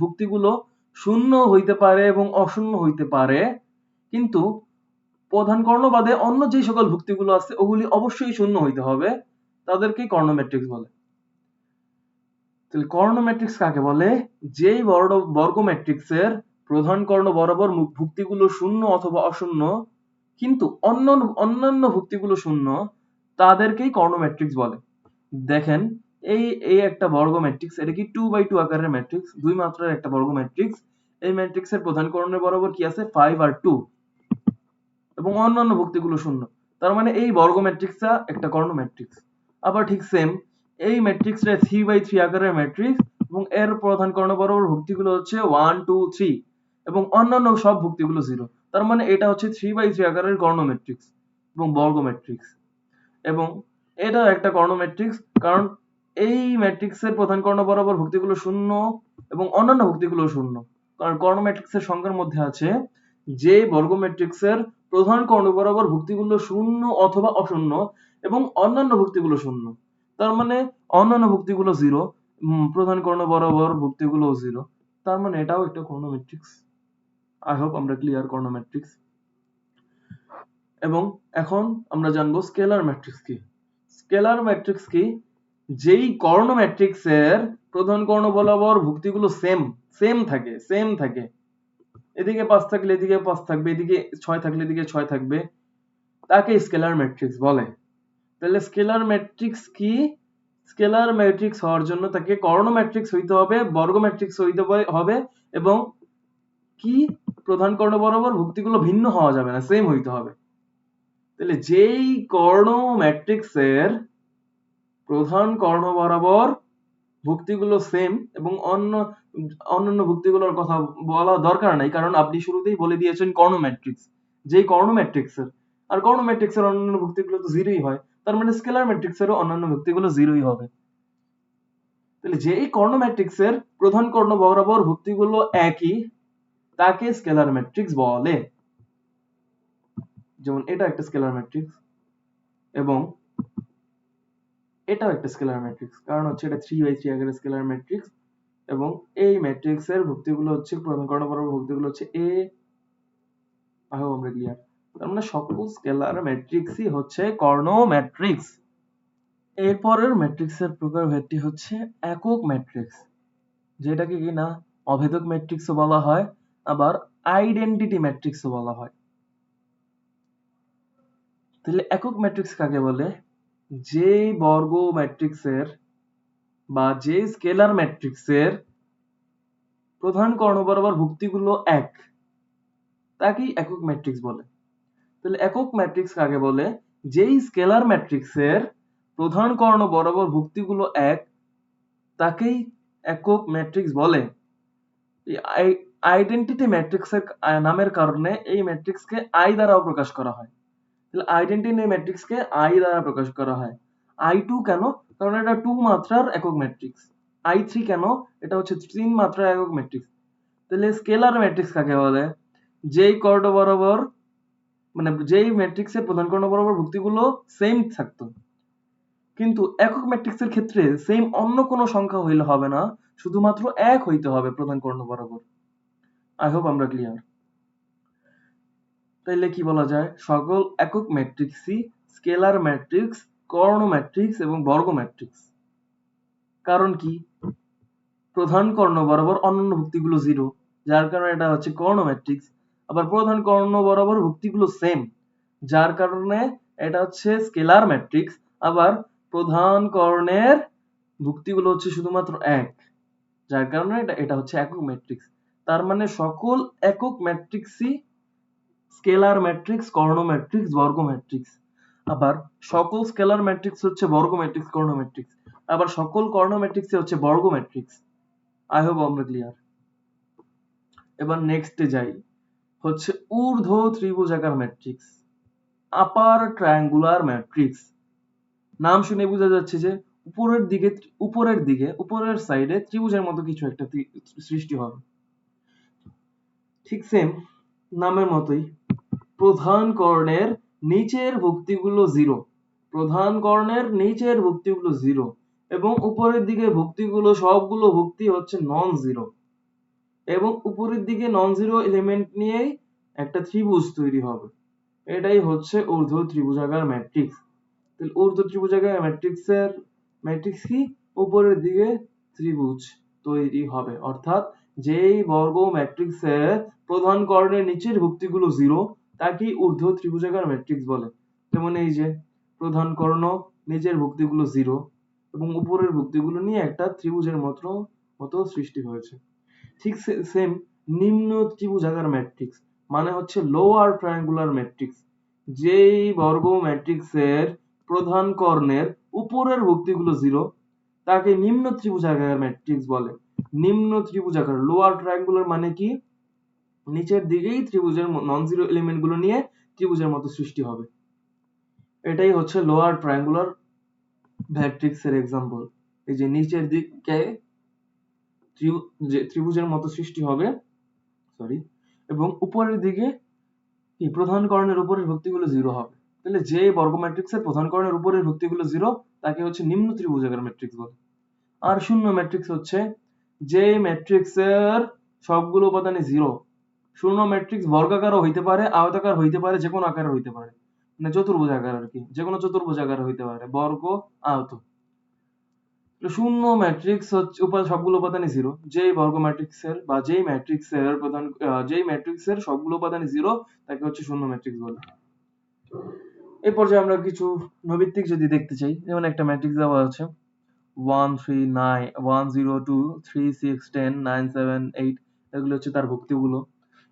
ভুক্তিগুলো শূন্য হইতে পারে এবং অশূন্য হইতে পারে, কিন্তু প্রধান কর্ণ বাদে অন্য যে সকল ভুক্তিগুলো আছে ওগুলি অবশ্যই শূন্য হইতে হবে, তাদেরকেই কর্ণ ম্যাট্রিক্স বলে। তাহলে কর্ণ ম্যাট্রিক্স কাকে বলে? যেই বর্গ ম্যাট্রিক্সের প্রধান কর্ণ বরাবর ভুক্তিগুলো শূন্য অথবা অশূন্য, কিন্তু অন্যান্য ভুক্তিগুলো শূন্য, তাদেরকেই কর্ণ ম্যাট্রিক্স বলে। দেখেন এই একটা বর্গ ম্যাট্রিক্স, এটা কি 2x2 আকারের ম্যাট্রিক্স, দুই মাত্রার একটা বর্গ ম্যাট্রিক্স। এই ম্যাট্রিক্সের প্রধান কর্ণের বরাবর কি আছে? 5 আর 2, এবং অন্যান্য ভুক্তিগুলো শূন্য। তার মানে এই বর্গ ম্যাট্রিক্সটা একটা কর্ণ ম্যাট্রিক্স। আবার ঠিক সেম এই ম্যাট্রিক্সটা 3x3 আকারের ম্যাট্রিক্স, এবং এর প্রধান কর্ণ বরাবর ভুক্তিগুলো হচ্ছে 1 2 3, এবং অন্যান্য সব ভুক্তিগুলো 0। তার মানে এটা হচ্ছে 3x3 আকারের কর্ণ ম্যাট্রিক্স এবং বর্গ ম্যাট্রিক্স। এবং এটা একটা কর্ণ ম্যাট্রিক্স, কারণ এই ম্যাট্রিক্সের প্রধান কর্ণ বরাবর ভুক্তিগুলো শূন্য এবং অন্যান্য ভুক্তিগুলো শূন্য। কারণ কর্ণ ম্যাট্রিক্সের সংজ্ঞার মধ্যে আছে যে বর্গ ম্যাট্রিক্সের প্রধান কর্ণ বরাবর ভুক্তিগুলো শূন্য অথবা অশূন্য এবং অন্যান্য ভুক্তিগুলো শূন্য। তার মানে অন্যান্য ভুক্তিগুলো 0, প্রধান কর্ণ বরাবর ভুক্তিগুলো 0। তার মানে এটাও একটা কর্ণ ম্যাট্রিক্স। আই হোপ আমরা ক্লিয়ার কর্ণ ম্যাট্রিক্স। এবং এখন আমরা জানবো স্কেলার ম্যাট্রিক্স কি। স্কেলার ম্যাট্রিক্স কি? যেই কর্ণ ম্যাট্রিক্সের প্রধান কর্ণ বরাবর ভুক্তিগুলো সেম থাকে, এদিকে 5 থাকলে এদিকে 5 থাকবে, এদিকে 6 থাকলে এদিকে 6 থাকবে, তাকে স্কেলার ম্যাট্রিক্স বলে। তাহলে স্কেলার ম্যাট্রিক্স কি? স্কেলার ম্যাট্রিক্স হওয়ার জন্য তাকে কর্ণ ম্যাট্রিক্স হইতে হবে, বর্গ ম্যাট্রিক্স হইতে হবে, এবং কি প্রধান কর্ণ বরাবর ভুক্তিগুলো ভিন্ন হওয়া যাবে না, সেম হইতে হবে। তাহলে যেই কর্ণ ম্যাট্রিক্সের প্রধান কর্ণ বরাবর ভুক্তিগুলো সেম এবং অন্যান্য ভুক্তিগুলোর কথা বলা দরকার নাই, কারণ আপনি শুরুতেই বলে দিয়েছেন কর্ণ ম্যাট্রিক্স, যেই কর্ণ ম্যাট্রিক্সের, আর কর্ণ ম্যাট্রিক্সের অন্যান্য ভুক্তিগুলো তো 0ই হয়, তার মানে স্কেলার ম্যাট্রিক্সেরও অন্যান্য ভুক্তিগুলো 0ই হবে। তাহলে যেই কর্ণ ম্যাট্রিক্সের প্রধান কর্ণ বরাবর ভুক্তিগুলো একই, তাকে স্কেলার ম্যাট্রিক্স বলে। যেমন এটা একটা স্কেলার ম্যাট্রিক্স এবং এটাও একটা স্কেলার ম্যাট্রিক্স, কারণ হচ্ছে এটা 3/3 আকারের স্কেলার ম্যাট্রিক্স এবং এই ম্যাট্রিক্সের ভুক্তিগুলো হচ্ছে প্রধান কর্ণ বরাবর ভুক্তিগুলো হচ্ছে a। আহো আমরা ক্লিয়ার। তার মানে সকল স্কেলার ম্যাট্রিক্সই হচ্ছে কর্ণ ম্যাট্রিক্স। এরপরের ম্যাট্রিক্সের প্রকারভেদটি হচ্ছে একক ম্যাট্রিক্স, যেটাকে কিনা অভেদক ম্যাট্রিক্সও বলা হয়, আবার আইডেন্টিটি ম্যাট্রিক্সও বলা হয়। তাহলে একক ম্যাট্রিক্স কাকে বলে? যে বর্গ ম্যাট্রিক্সের বা যে স্কেলার ম্যাট্রিক্সের প্রধান কর্ণ বরাবর ভুক্তিগুলো এক, তাকেই একক ম্যাট্রিক্স বলে। তাহলে একক ম্যাট্রিক্স কাকে বলে? যেই স্কেলার ম্যাট্রিক্সের প্রধান কর্ণ বরাবর ভুক্তিগুলো এক, তাকেই একক ম্যাট্রিক্স বলে। এই আইডেন্টিটি ম্যাট্রিক্সের নামের কারণে এই ম্যাট্রিক্সকে আই দ্বারাও প্রকাশ করা হয়। তাহলে আইডেন্টিটি ম্যাট্রিক্সকে আই দ্বারা প্রকাশ করা হয়। I2 কেন? কারণ এটা 2 মাত্রার একক ম্যাট্রিক্স। I3 কেন? এটা হচ্ছে 3 মাত্রার একক ম্যাট্রিক্স। তাহলে স্কেলার ম্যাট্রিক্স কাকে বলে? যেই কর্ণ বরাবর মানে যেই ম্যাট্রিক্সের প্রধান কর্ণ বরাবর ভুক্তিগুলো সেম থাকতো, কিন্তু একক ম্যাট্রিক্সের ক্ষেত্রে সেম অন্য কোনো সংখ্যা হইলে হবে না, শুধুমাত্র এক হইতে হবে প্রধান কর্ণ বরাবর। আই হোপ আমরা ক্লিয়ার। তাইলে কি বলা যায়? সকল একক ম্যাট্রিক্সই স্কেলার ম্যাট্রিক্স, কর্ণ ম্যাট্রিক্স এবং বর্গ ম্যাট্রিক্স। কারণ কি? প্রধান কর্ণ বরাবর অন্যান্য ভুক্তিগুলো 0, যার কারণে এটা হচ্ছে কর্ণ ম্যাট্রিক্স। আবার প্রধান কর্ণ বরাবর ভুক্তিগুলো সেম, যার কারণে এটা হচ্ছে স্কেলার ম্যাট্রিক্স। আবার প্রধান কর্ণের ভুক্তিগুলো হচ্ছে শুধুমাত্র এক, যার কারণে এটা হচ্ছে একক ম্যাট্রিক্স। তার মানে সকল একক ম্যাট্রিক্সই স্কেলার ম্যাট্রিক্স, কর্ণ ম্যাট্রিক্স, বর্গ ম্যাট্রিক্স। আবার সকল স্কেলার ম্যাট্রিক্স হচ্ছে বর্গ ম্যাট্রিক্স, কর্ণ ম্যাট্রিক্স। আবার সকল কর্ণ ম্যাট্রিক্স হচ্ছে বর্গ ম্যাট্রিক্স। আই হোপ আমরা ক্লিয়ার। এবার নেক্সটে যাই, হচ্ছে ঊর্ধ্ব ত্রিভুজাকার ম্যাট্রিক্স, আপার ট্রায়াঙ্গুলার ম্যাট্রিক্স। নাম শুনে বোঝা যাচ্ছে যে উপরের সাইডে ত্রিভুজের মতো কিছু একটা সৃষ্টি হবে। ঠিক সেম নামের মতোই প্রধান কর্ণের নিচের ভুক্তিগুলো 0, প্রধান কর্ণের নিচের ভুক্তিগুলো 0 এবং উপরের দিকে ভুক্তিগুলো সবগুলো ভুক্তি হচ্ছে নন জিরো, এবং উপরের দিকে নন জিরো এলিমেন্ট নিয়েই একটা ত্রিভুজ তৈরি হবে। এটাই হচ্ছে ঊর্ধ্ব ত্রিভুজাকার ম্যাট্রিক্স। তাহলে ঊর্ধ্ব ত্রিভুজাকার ম্যাট্রিক্স কি? উপরের দিকে ত্রিভুজ তৈরি হবে, অর্থাৎ যেই বর্গ ম্যাট্রিক্সের প্রধান কর্ণের নিচের ভুক্তিগুলো 0, তাকে ঊর্ধ্ব ত্রিভুজাকার ম্যাট্রিক্স বলে। যেমন এই যে প্রধান কর্ণ, নিচের ভুক্তিগুলো 0 এবং উপরের ভুক্তিগুলো নিয়ে একটা ত্রিভুজের মতো সৃষ্টি হয়েছে। ঠিক সেম নিম্ন ত্রিভুজাকার ম্যাট্রিক্স মানে হচ্ছে লোয়ার ট্রায়াঙ্গুলার ম্যাট্রিক্স। যেই বর্গ ম্যাট্রিক্সের প্রধান কর্ণের উপরের ভুক্তিগুলো 0, তাকে নিম্ন ত্রিভুজাকার ম্যাট্রিক্স বলে। নিম্ন ত্রিভুজাকার, লোয়ার ট্রায়াঙ্গুলার মানে কি? নিচের দিকেই ত্রিভুজের নন জিরো এলিমেন্ট গুলো নিয়ে ত্রিভুজের মতো সৃষ্টি হবে। এটাই হচ্ছে লোয়ার ট্রায়াঙ্গুলার ম্যাট্রিক্স এর এক্সাম্পল। এই যে নিচের দিকে ত্রিভুজের মতো সৃষ্টি হবে, সরি, এবং উপরের দিকে কি প্রধান কর্ণের উপরের ভুক্তিগুলো 0 হবে। তাহলে যে বর্গ ম্যাট্রিক্সের প্রধান কর্ণের উপরের ভুক্তিগুলো 0 তাকে হচ্ছে নিম্ন ত্রিভুজাকার ম্যাট্রিক্স বলে। আর শূন্য ম্যাট্রিক্স হচ্ছে যে ম্যাট্রিক্সের সবগুলো উপাদানই 0। শূন্য ম্যাট্রিক্স বর্গাকারও হইতে পারে, আয়তাকার হইতে পারে, যে কোনো আকারে হইতে পারে, মানে চতুর্ভুজাকার আর কি, যে কোনো চতুর্ভুজাকার হইতে পারে, বর্গ, আয়ত। শূন্য ম্যাট্রিক্স হচ্ছে সবগুলো উপাদানই 0। যেই বর্গ ম্যাট্রিক্সের বা যেই ম্যাট্রিক্সের সবগুলো উপাদানই 0 তাকে হচ্ছে শূন্য ম্যাট্রিক্স বলে। এই পর্যায়ে আমরা কিছু নৈমিত্তিক যদি দেখতে চাই, যেমন একটা ম্যাট্রিক্স দেওয়া আছে 1 3 9 1 0 2 3 6 10 9 7 8, এগুলো হচ্ছে তার ভুক্তিগুলো।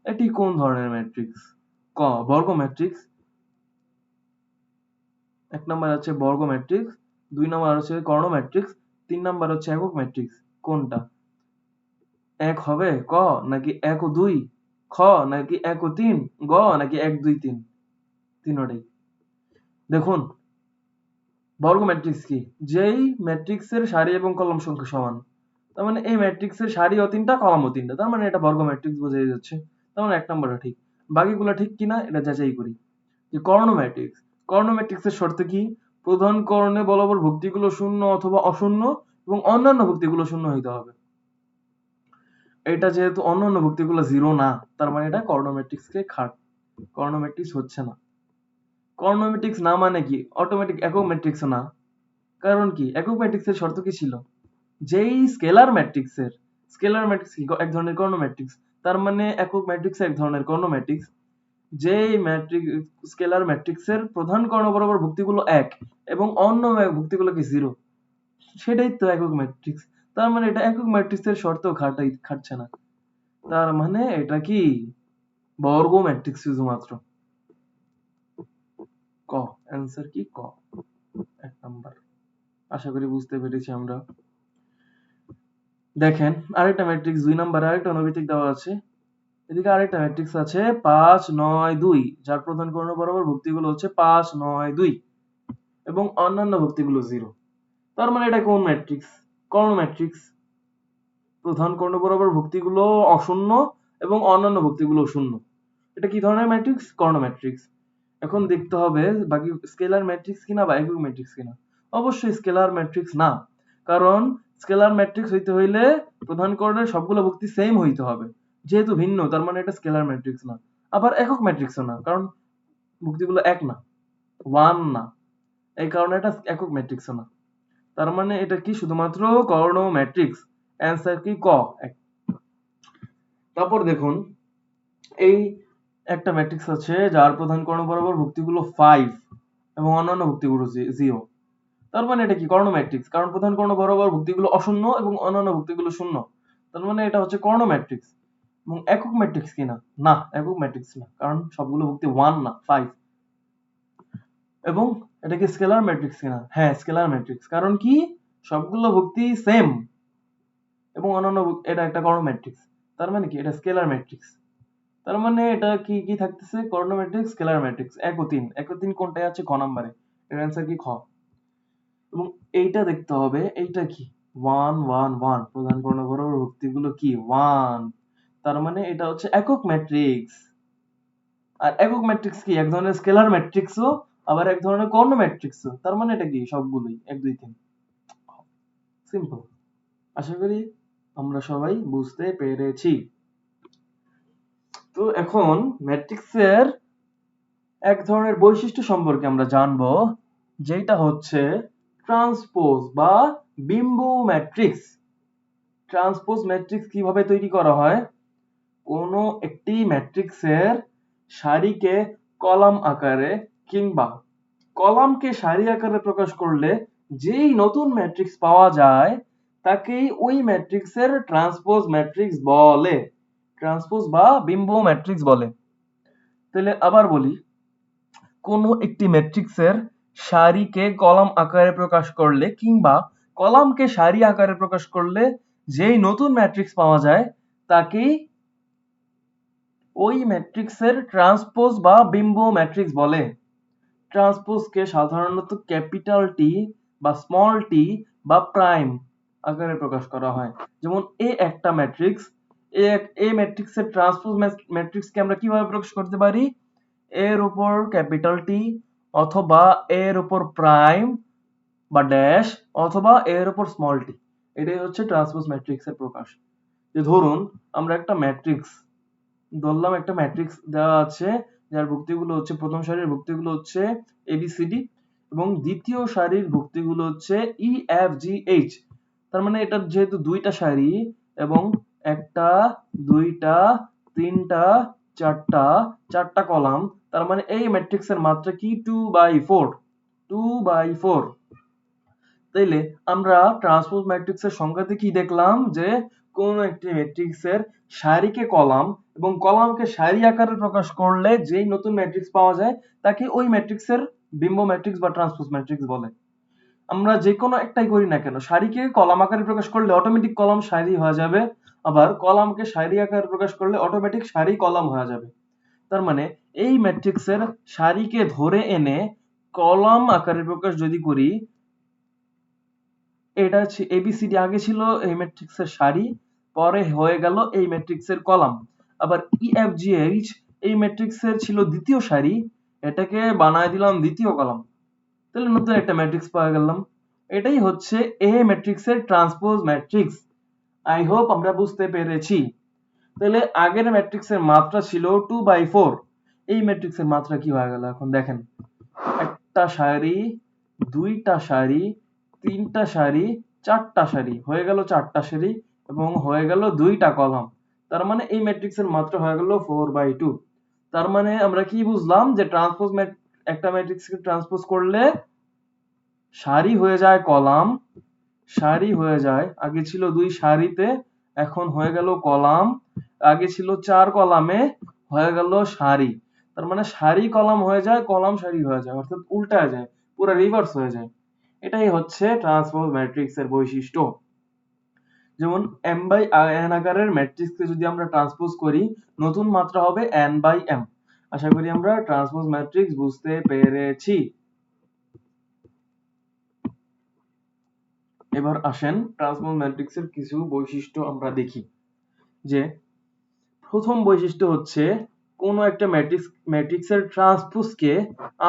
এটি কোন ধরনের ম্যাট্রিক্স? ক, বর্গ ম্যাট্রিক্স। এক নম্বর আছে বর্গ ম্যাট্রিক্স, 2 নম্বর হচ্ছে কর্ণ ম্যাট্রিক্স, 3 নম্বর হচ্ছে একক ম্যাট্রিক্স। কোনটা? 1 হবে ক, নাকি 1 ও 2, খ নাকি 1 ও 3, গ নাকি 1 2 3? তিনোটাই। দেখুন, বর্গ ম্যাট্রিক্স কি? যেই ম্যাট্রিক্সের সারি এবং কলাম সংখ্যা সমান। তার মানে এই ম্যাট্রিক্সের সারিও 3টা, কলামও 3টা, তার মানে এটা বর্গ ম্যাট্রিক্স বোঝাই যাচ্ছে। তার মানে 1 নম্বরটা ঠিক। বাকিগুলো ঠিক কিনা এটা যাচাই করি। যে কর্ণ ম্যাট্রিক্স, কর্ণ ম্যাট্রিক্সের শর্ত কি? প্রধান কর্ণে বরাবর ভুক্তিগুলো শূন্য অথবা অশূন্য এবং অন্যান্য ভুক্তিগুলো শূন্য হইতে হবে। এটা যেহেতু অন্যান্য ভুক্তিগুলো 0 না, তার মানে এটা কর্ণ ম্যাট্রিক্সকে খাট, কর্ণ ম্যাট্রিক্স হচ্ছে না। কর্ণ ম্যাট্রিক্স না মানে কি অটোমেটিক একক ম্যাট্রিক্স না। কারণ কি? একক ম্যাট্রিক্সের শর্ত কি ছিল? যেই স্কেলার ম্যাট্রিক্স কি এক ধরনের কর্ণ ম্যাট্রিক্স, তার মানে একক ম্যাট্রিক্স এক ধরনের কর্ণ ম্যাট্রিক্স। যেই ম্যাট্রিক্স স্কেলার ম্যাট্রিক্সের প্রধান কর্ণ বরাবর ভুক্তিগুলো 1 এবং অন্য ভুক্তিগুলো কি 0, সেটাই তো একক ম্যাট্রিক্স। তার মানে এটা একক ম্যাট্রিক্সের শর্ত খাটছে না। তার মানে এটা কি বর্গ ম্যাট্রিক্স শুধুমাত্র। ক, অ্যান্সার কি ক, 1 নাম্বার। আশা করি বুঝতে পেরেছি আমরা। দেখেন আরেকটা ম্যাট্রিক্স 2 নাম্বারে আরেকটা নৈমিত্তিক দেওয়া আছে। এদিকে আরেকটা ম্যাট্রিক্স আছে 5 9 2, যার প্রধান কর্ণ বরাবর ভুক্তিগুলো হচ্ছে 5 9 2 এবং অন্যান্য ভুক্তিগুলো 0। তার মানে এটা কোন ম্যাট্রিক্স? কর্ণ ম্যাট্রিক্স। প্রধান কর্ণ বরাবর ভুক্তিগুলো অশূন্য এবং অন্যান্য ভুক্তিগুলো শূন্য। এটা কি ধরনের ম্যাট্রিক্স? কর্ণ ম্যাট্রিক্স। এখন দেখতে হবে বাকি স্কেলার ম্যাট্রিক্স কিনা বা একক ম্যাট্রিক্স কিনা। অবশ্যই স্কেলার ম্যাট্রিক্স না, কারণ স্কেলার ম্যাট্রিক্স হইতে হইলে প্রধান কর্ণের সবগুলো ভুক্তি সেম হইতে হবে। যেহেতু ভিন্ন, তার মানে এটা স্কেলার ম্যাট্রিক্স না। আবার একক ম্যাট্রিক্সও না, কারণ ভুক্তিগুলো 1 না, 1 না, এই কারণে এটা একক ম্যাট্রিক্সও না। তার মানে এটা কি শুধুমাত্র কর্ণ ম্যাট্রিক্স। অ্যান্সার কি ক। তারপর দেখুন, এই একটা ম্যাট্রিক্স আছে যার প্রধান কর্ণ বরাবর ভুক্তিগুলো 5 এবং অন্যান্য ভুক্তিগুলো 0। তার মানে এটা কি কর্ণ ম্যাট্রিক্স, কারণ প্রধান কর্ণ বরাবর ভুক্তিগুলো অশূন্য এবং অন্যান্য ভুক্তিগুলো শূন্য। তার মানে এটা হচ্ছে কর্ণ ম্যাট্রিক্স। এবং একক ম্যাট্রিক্স কিনা? না, একক ম্যাট্রিক্স না, কারণ সবগুলো ভুক্তি 1 না 5। এবং এটা কি স্কেলার ম্যাট্রিক্স কিনা? হ্যাঁ, স্কেলার ম্যাট্রিক্স। কারণ কি? সবগুলো ভুক্তি সেম এবং অন্যান্য এটা একটা কর্ণ ম্যাট্রিক্স। তার মানে কি এটা স্কেলার ম্যাট্রিক্স। তার মানে এটা কি কি থাকতেছে? কর্ণ ম্যাট্রিক্স, স্কেলার ম্যাট্রিক্স। 1 ও 3, 1 ও 3 কোনটায় আছে? খ নম্বরে। এর অ্যান্সার কি খ। এবং এইটা দেখতে হবে, এইটা কি 1 1 1, প্রধান কর্ণ বরাবর ভুক্তিগুলো কি 1। তার মানে এটা হচ্ছে একক ম্যাট্রিক্স। আর একক ম্যাট্রিক্স কি এক ধরনের স্কেলার ম্যাট্রিক্সও, আবার এক ধরনের কর্ণ ম্যাট্রিক্সও। তার মানে এটা কি সবগুলোই 1 2 3। সিম্পল। আশা করি আমরা সবাই বুঝতে পেরেছি। তো এখন ম্যাট্রিক্সের এক ধরনের বৈশিষ্ট্য সম্পর্কে আমরা জানবো, যেটা হচ্ছে ট্রান্সপোজ বা বিম্ব ম্যাট্রিক্স। ট্রান্সপোজ ম্যাট্রিক্স কিভাবে তৈরি করা হয়? কোনো একটি ম্যাট্রিক্সের সারিকে কলাম আকারে কিংবা কলামকে সারি আকারে প্রকাশ করলে যেই নতুন ম্যাট্রিক্স পাওয়া যায় তাকেই ওই ম্যাট্রিক্সের ট্রান্সপোজ ম্যাট্রিক্স বলে, ট্রান্সপোজ বা বিম্ব ম্যাট্রিক্স বলে। তাহলে আবার বলি, কোনো একটি ম্যাট্রিক্সের সারিকে কলাম আকারে প্রকাশ করলে কিংবা কলামকে সারি আকারে প্রকাশ করলে যেই নতুন ম্যাট্রিক্স পাওয়া যায় তাকেই ওই ম্যাট্রিক্সের ট্রান্সপোজ বা বিম্ব ম্যাট্রিক্স বলে। ট্রান্সপোজকে সাধারণত ক্যাপিটাল টি বা স্মল টি বা প্রাইম আকারে প্রকাশ করা হয়। যেমন এ একটা ম্যাট্রিক্স, এই ম্যাট্রিক্সের ট্রান্সপোজ ম্যাট্রিক্সকে আমরা কিভাবে প্রকাশ করতে পারি? এর উপর ক্যাপিটাল টি অথবা এর উপর প্রাইম বা ড্যাশ অথবা এর উপর স্মল টি, এটাই হচ্ছে ট্রান্সপোজ ম্যাট্রিক্সের প্রকাশ। যে ধরুন আমরা একটা ম্যাট্রিক্স ধরলাম, একটা ম্যাট্রিক্স দেওয়া আছে যার ভুক্তিগুলো হচ্ছে, প্রথম সারির ভুক্তিগুলো হচ্ছে ABCD এবং দ্বিতীয় সারির ভুক্তিগুলো হচ্ছে EFGH। তার মানে এটা যেহেতু দুইটা সারি এবং একটা, দুইটা, তিনটা, চারটা কলাম, তার মানে এই ম্যাট্রিক্সের মাত্রা কি 2/4। 2/4। তাইলে আমরা ট্রান্সপোজ ম্যাট্রিক্সের সংজ্ঞাতে কি দেখলাম, যে কোন একটি ম্যাট্রিক্সের সারিকে কলাম এবং কলামকে সারি আকারে প্রকাশ করলে যেই নতুন ম্যাট্রিক্স পাওয়া যায় তাকে ওই ম্যাট্রিক্সের বিম্ব ম্যাট্রিক্স বা ট্রান্সপোজ ম্যাট্রিক্স বলে। আমরা যে কোনো একটাই করি না কেন, সারিকে কলাম আকারে প্রকাশ করলে অটোমেটিক কলাম সারি হয়ে যাবে, আবার কলামকে সারি আকারে প্রকাশ করলে অটোমেটিক সারি কলাম হয়ে যাবে। তার মানে এই ম্যাট্রিক্সের সারিকে ধরে এনে কলাম আকারে প্রকাশ যদি করি, এটা হচ্ছে ABCD আগে ছিল এই ম্যাট্রিক্সের সারি, পরে হয়ে গেল এই ম্যাট্রিক্সের কলাম। আবার EFGH এই ম্যাট্রিক্সের ছিল দ্বিতীয় সারি, এটাকে বানায় দিলাম দ্বিতীয় কলাম, তাহলে নতুন একটা ম্যাট্রিক্স পাওয়া গেলাম। এটাই হচ্ছে এ ম্যাট্রিক্সের ট্রান্সপোজ ম্যাট্রিক্স। আই হোপ আমরা বুঝতে পেরেছি। তাহলে আগের ম্যাট্রিক্সের মাত্রা ছিল 2/4, এই ম্যাট্রিক্সের মাত্রা কি হয়ে গেল এখন দেখেন, একটা সারি, দুইটা সারি, তিনটা সারি, চারটা সারি, হয়ে গেল চারটা সারি এবং হয়ে গেল দুইটা কলাম। তার মানে এই ম্যাট্রিক্সের মাত্রা হয়ে গেল 4/2। তার মানে আমরা কি বুঝলাম, যে ট্রান্সপোজ একটা ম্যাট্রিক্সকে ট্রান্সপোজ করলে সারি হয়ে যায় কলাম, সারি হয়ে যায়, আগে ছিল দুই সারিতে এখন হয়ে গেল কলাম, আগে ছিল চার কলামে হয়ে গেল সারি। তার মানে সারি কলাম হয়ে যায়, কলাম সারি হয়ে যায়, অর্থাৎ উল্টা যায়, পুরো রিভার্স হয়ে যায়। এটাই হচ্ছে ট্রান্সপোজ ম্যাট্রিক্স এর বৈশিষ্ট্য। যেমন m/n আকারের ম্যাট্রিক্সকে যদি আমরা ট্রান্সপোজ করি, নতুন মাত্রা হবে n/m। আশা করি আমরা ট্রান্সপোজ ম্যাট্রিক্স বুঝতে পেরেছি। এবার আসেন ট্রান্সপোজ ম্যাট্রিক্সের কিছু বৈশিষ্ট্য আমরা দেখি। যে প্রথম বৈশিষ্ট্য হচ্ছে কোন একটা ম্যাট্রিক্সের ট্রান্সপোজকে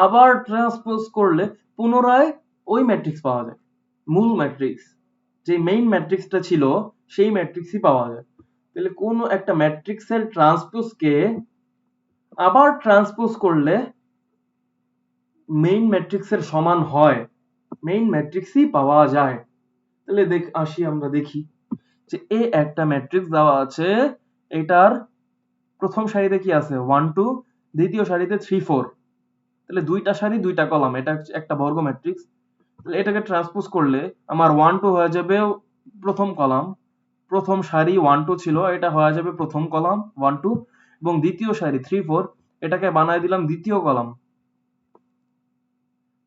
আবার ট্রান্সপোজ করলে পুনরায় ওই ম্যাট্রিক্স পাওয়া যায়, মূল ম্যাট্রিক্স যে মেইন ম্যাট্রিক্সটা ছিল সেই ম্যাট্রিক্সই পাওয়া যায়। তাহলে কোন একটা ম্যাট্রিক্সের ট্রান্সপোজকে আবার ট্রান্সপোজ করলে মেইন ম্যাট্রিক্সের সমান হয়, মেইন ম্যাট্রিক্সই পাওয়া যায়। তাহলে আসি আমরা দেখি যে একটা ম্যাট্রিক্স দেওয়া আছে, এটার প্রথম সারিতে কি আছে 1 2, দ্বিতীয় সারিতে 3 4, তাহলে দুইটা সারি দুইটা কলাম, এটা হচ্ছে একটা বর্গ ম্যাট্রিক্স। তাহলে এটাকে ট্রান্সপোজ করলে আমার 1 2 হয়ে যাবে প্রথম কলাম, প্রথম সারি 1 2 ছিল, এটা হয়ে যাবে প্রথম কলাম 1 2 এবং দ্বিতীয় সারি 3 4, এটাকে বানায় দিলাম দ্বিতীয় কলাম।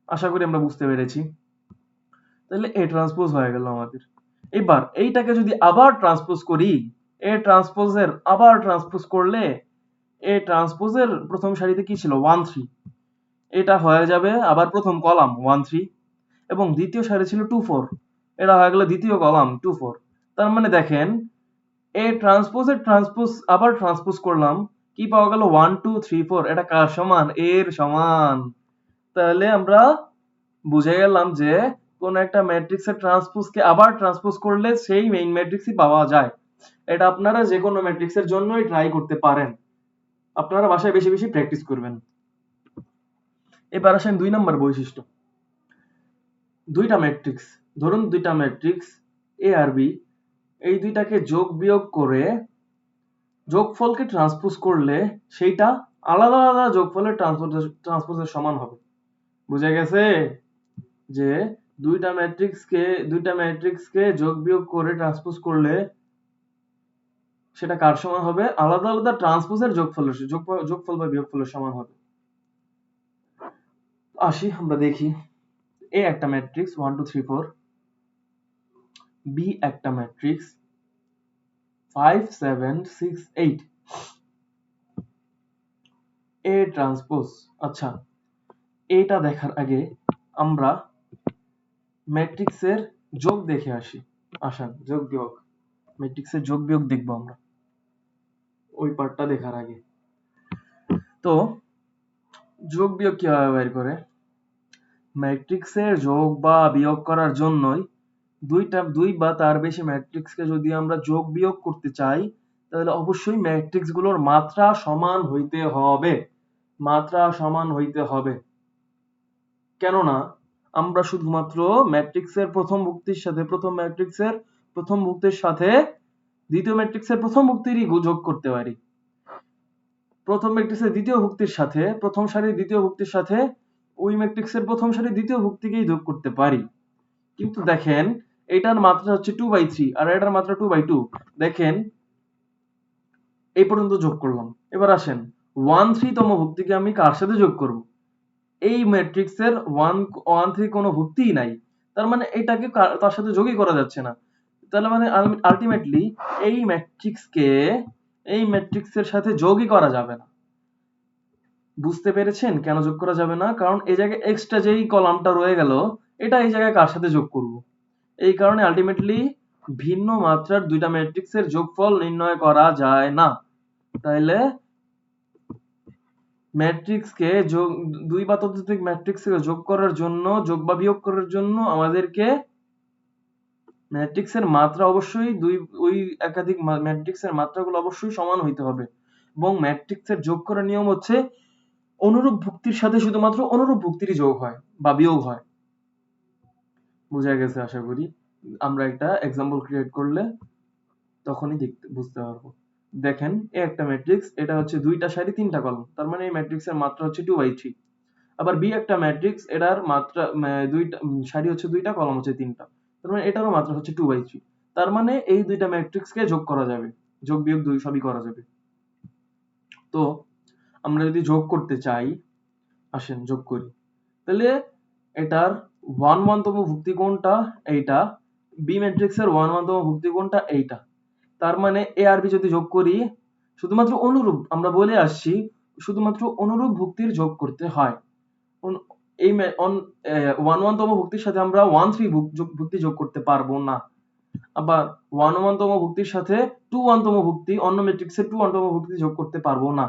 আশা করি আমরা বুঝতে পেরেছি। তাহলে এ ট্রান্সপোজ হয়ে গেল আমাদের। এবার এইটাকে যদি আবার ট্রান্সপোজ করি, এ ট্রান্সপোজের আবার ট্রান্সপোজ করলে এ ট্রান্সপোজের প্রথম সারিতে কি ছিল 1 3, এটা হয়ে যাবে আবার প্রথম কলাম 1 3 এবং দ্বিতীয় সারি ছিল 2 4, এটা হয়ে গেল দ্বিতীয় কলাম 2 4। তার মানে দেখেন এ ট্রান্সপোজের ট্রান্সপোজ আবার ট্রান্সপোজ করলাম, কি পাওয়া গেল 1 2 3 4, এটা কার সমান? এর সমান। তাহলে আমরা বুঝে গেলাম যে কোন একটা ম্যাট্রিক্সের ট্রান্সপোজকে আবার ট্রান্সপোজ করলে সেই মেইন ম্যাট্রিক্সই পাওয়া যায়। এটা আপনারা যে কোনো ম্যাট্রিক্সের জন্যই ট্রাই করতে পারেন, আপনারা বাসায় বেশি বেশি প্র্যাকটিস করবেন। এবার আসেন 2 নম্বর বৈশিষ্ট্য। দুইটা ম্যাট্রিক্স, ধরুন দুইটা ম্যাট্রিক্স এ আর বি, এই দুইটাকে যোগ বিয়োগ করে যোগফলকে ট্রান্সপোজ করলে সেইটা আলাদা আলাদা যোগফলের ট্রান্সপোজের সমান হবে। বুঝা গেছে? যে দুইটা ম্যাট্রিক্সকে যোগ বিয়োগ করে ট্রান্সপোজ করলে সেটা কার সমান হবে? আলাদা আলাদা ট্রান্সপোজের যোগফল বা বিয়োগফলের সমান হবে। আসি আমরা দেখি, এ একটা ম্যাট্রিক্স 1 2 3 4, বি একটা ম্যাট্রিক্স 5 7 6 8, এ ট্রান্সপোজ। আচ্ছা, এটা দেখার আগে আমরা ম্যাট্রিক্সের যোগ দেখে আসি। আসেন যোগ বিয়োগ, ম্যাট্রিক্সের যোগ বিয়োগ দেখবো আমরা। ওই পার্টটা দেখার আগে। তো যোগ বিয়োগ কিভাবে বের করে? ম্যাট্রিক্সের যোগ বা বিয়োগ করার জন্যই দুই বা তার বেশি ম্যাট্রিক্সকে যদি আমরা যোগ বিয়োগ করতে চাই, তাহলে অবশ্যই ম্যাট্রিক্সগুলোর মাত্রা সমান হইতে হবে। মাত্রা সমান হইতে হবে। কেননা আমরা শুধুমাত্র ম্যাট্রিক্সের প্রথম ভুক্তির সাথে দ্বিতীয় ম্যাট্রিক্সের প্রথম ভুক্তিরই যোগ করতে পারি। প্রথম ম্যাট্রিক্সের দ্বিতীয় ভুক্তির সাথে প্রথম সারির দ্বিতীয় ভুক্তির সাথে ওই ম্যাট্রিক্সের প্রথম সারির দ্বিতীয় ভুক্তিকেই যোগ করতে পারি। কিন্তু দেখেন এটার মাত্রা হচ্ছে 2/3 আর এটার মাত্রা 2/2। দেখেন এই পর্যন্ত যোগ করলাম। এবার আসেন 1/3 তম ভুক্তিকে আমি কার সাথে যোগ করব? এই ম্যাট্রিক্সের 1/3 কোনো ভুক্তিই নাই। তার মানে এটাকে তার সাথে যোগই করা যাচ্ছে না। তাহলে মানে আলটিমেটলি এই ম্যাট্রিক্সের সাথে যোগই করা যাবে না। বুঝতে পেরেছেন কেন যোগ করা যাবে না? কারণ এই জায়গায় এক্সট্রা যেই কলামটা রয়ে গেল, এটা এই জায়গায় কার সাথে যোগ করব? এই কারণে আলটিমেটলি ভিন্ন মাত্রার দুইটা ম্যাট্রিক্সের যোগফল নির্ণয় করা যায় না। তাইলে ম্যাট্রিক্সকে দুই বা ততোধিক ম্যাট্রিক্সকে যোগ করার জন্য, যোগ বা বিয়োগ করার জন্য আমাদেরকে ম্যাট্রিক্সের মাত্রা অবশ্যই ওই একাধিক ম্যাট্রিক্সের মাত্রাগুলো অবশ্যই সমান হইতে হবে। এবং ম্যাট্রিক্সের যোগ করার নিয়ম হচ্ছে অনুরূপ ভুক্তির সাথে শুধুমাত্র অনুরূপ ভুক্তিরই যোগ হয় বা বিয়োগ হয়। বোঝা গেছে আশা করি। আমরা একটা এক্সাম্পল ক্রিয়েট করলে তখনই বুঝতে পারবো। দেখেন একটা ম্যাট্রিক্স, এটা হচ্ছে দুইটা সারি তিনটা কলাম, তার মানে এই ম্যাট্রিক্সের মাত্রা হচ্ছে 2/3। আবার বি একটা ম্যাট্রিক্স, এটার মাত্রা দুইটা সারি হচ্ছে দুইটা কলাম হচ্ছে তিনটা, তার মানে এটারও মাত্রা হচ্ছে 2/3। তার মানে এই দুইটা ম্যাট্রিক্সকে যোগ করা যাবে, যোগ বিয়োগ সবই করা যাবে। তো আমরা যদি যোগ করতে চাই, আসেন যোগ করি। তাহলে এটার 1/1 তম ভুক্তি কোনটা? এইটা। বি ম্যাট্রিক্সের 1/1 তম ভুক্তি কোনটা? এইটা। তার মানে এ আর বি যদি যোগ করি, শুধুমাত্র অনুরূপ, আমরা বলে আসছি শুধুমাত্র অনুরূপ ভুক্তির যোগ করতে হয়। এই 1/1 তম ভুক্তির সাথে আমরা 1/3 ভুক্তি যোগ করতে পারবো না। আবার 1/1 তম ভুক্তির সাথে 2/1 তম ভুক্তি, অন্য ম্যাট্রিক্সের 2/1 তম ভুক্তি যোগ করতে পারবো না।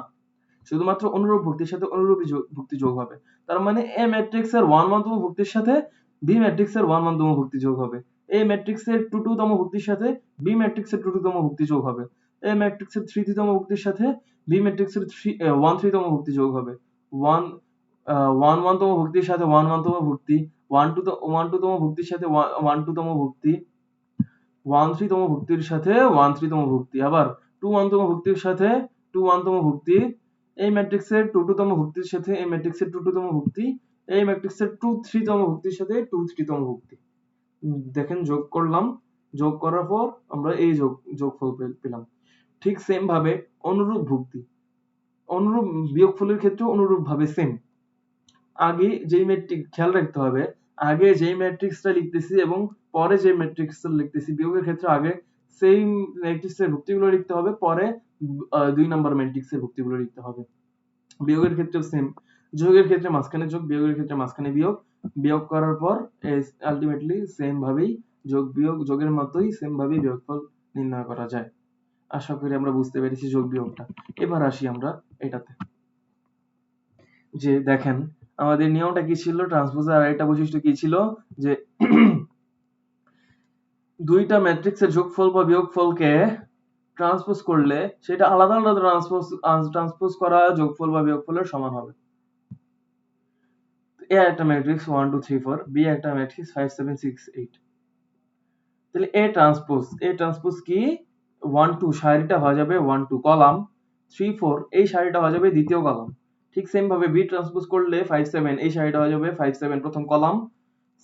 শুধুমাত্র অনুরূপ ভুক্তির সাথে অনুরূপ ভুক্তি যোগ হবে। তার মানে এ ম্যাট্রিক্সের 1/1 তম ভুক্তির সাথে বি ম্যাট্রিক্সের 1/1 তম ভুক্তি যোগ হবে। এ ম্যাট্রিক্সের 2/2 তম ভুক্তির সাথে বি ম্যাট্রিক্সের 2/2 তম ভুক্তি যোগ হবে। এ ম্যাট্রিক্সের 3/3 তম ভুক্তির সাথে বি ম্যাট্রিক্সের 1/3 তম ভুক্তি যোগ হবে। 1/1 তম ভুক্তির সাথে 1/1 তম ভুক্তি, 1/2 তম ভুক্তির সাথে 1/2 তম ভুক্তি, 1/3 তম ভুক্তির সাথে 1/3 তম ভুক্তি, আবার 2/1 তম ভুক্তির সাথে 2/1 তম ভুক্তি, এই ম্যাট্রিক্সের 2/2 তম ভুক্তির সাথে এই ম্যাট্রিক্সের 2/2 তম ভুক্তি, এই ম্যাট্রিক্সের 2/3 তম ভুক্তির সাথে 2/3 তম ভুক্তি। দেখেন যোগ করলাম, যোগ করার পর আমরা এই যোগফল পেলাম। ঠিক সেম ভাবে অনুরূপ ভুক্তি, অনুরূপ বিয়োগফলের ক্ষেত্রে অনুরূপ ভাবে সেম। আগে যেই ম্যাট্রিক্স, খেয়াল রাখতে হবে, আগে যেই ম্যাট্রিক্সটা লিখতেছি এবং পরে যে ম্যাট্রিক্সটা লিখতেছি, বিয়োগের ক্ষেত্রে আগে সেম ম্যাট্রিক্সের ভুক্তিগুলো লিখতে হবে, পরে 2 নাম্বার ম্যাট্রিক্সের ভুক্তিগুলো লিখতে হবে। বিয়োগের ক্ষেত্রেও সেম, যোগের ক্ষেত্রে মাঝখানে যোগ, বিয়োগের ক্ষেত্রে মাঝখানে বিয়োগ, বিয়োগ করার পর আলটিমেটলি সেম ভাবেই যোগের মতোই সেম ভাবেই বিয়োগফল নির্ণয় করা যায়। আশা করি আমরা বুঝতে পেরেছি যোগ বিয়োগটা। এবার আসি আমরা এটাতে, যে দেখেন আমাদের নিয়মটা কি ছিল, ট্রান্সপোজের আরেকটা বৈশিষ্ট্য কি ছিল, যে দুইটা ম্যাট্রিক্সের যোগফল বা বিয়োগফলকে ট্রান্সপোজ করলে সেটা আলাদা আলাদা ট্রান্সপোজ করা যোগফল বা বিয়োগফলের সমান হবে। এ একটা ম্যাট্রিক্স 1 2 3 4, বি একটা ম্যাট্রিক্স 5 7 6 8। তাহলে এ ট্রান্সপোজ কি? 1 2 সারিটা হয়ে যাবে 1 2 কলাম, 3 4 এই সারিটা হয়ে যাবে দ্বিতীয় কলাম। ঠিক সেম ভাবে বি ট্রান্সপোজ করলে 5 7 এই সারিটা হয়ে যাবে 5 7 প্রথম কলাম,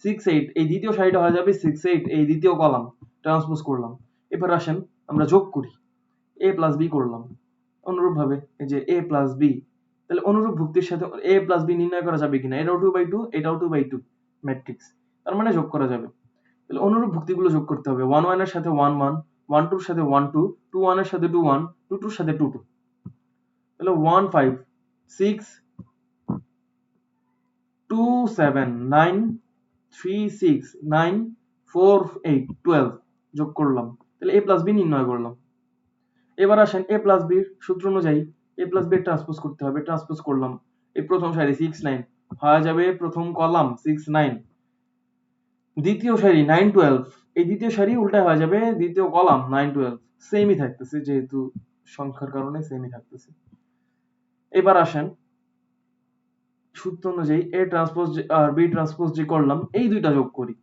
6 8 এই দ্বিতীয় সারিটা হয়ে যাবে 6 8 এই দ্বিতীয় কলাম। ট্রান্সপোজ করলাম। এবার আসেন আমরা যোগ করি, a প্লাস বি করলাম। অনুরূপ ভাবে এই যে a প্লাস বি, তাহলে অনুরূপ ভুক্তির সাথে a প্লাস বি নির্ণয় করা যাবে কিনা? এটাও 2/2, এটাও 2/2 ম্যাট্রিক্স, তার মানে যোগ করা যাবে। তাহলে অনুরূপ ভুক্তিগুলো যোগ করতে হবে। 1 1 এর সাথে 1 1, 1 2 এর সাথে 1 2, 2 1 এর সাথে 2 1, 2 2 এর সাথে 2 2। তাহলে 1 5 6 2 7 9 3 6 9 4 8 12 যোগ করলাম। তাহলে a প্লাস বি নির্ণয় করলাম। এবার আসেন a প্লাস b সূত্র অনুযায়ী a প্লাস b ট্রান্সপোজ করতে হবে, ট্রান্সপোজ করলাম। এই প্রথম সারি 6 9 হয়ে যাবে প্রথম কলাম 6 9, দ্বিতীয় সারি 9 12, এই দ্বিতীয় সারি উল্টা হয়ে যাবে দ্বিতীয় কলাম 9 12, সেমই থাকতেছে যেহেতু সংখ্যার কারণে সেমই থাকতেছে। এবার আসেন সূত্র অনুযায়ী a ট্রান্সপোজ আর b ট্রান্সপোজ যে করলাম এই দুইটা যোগ করি।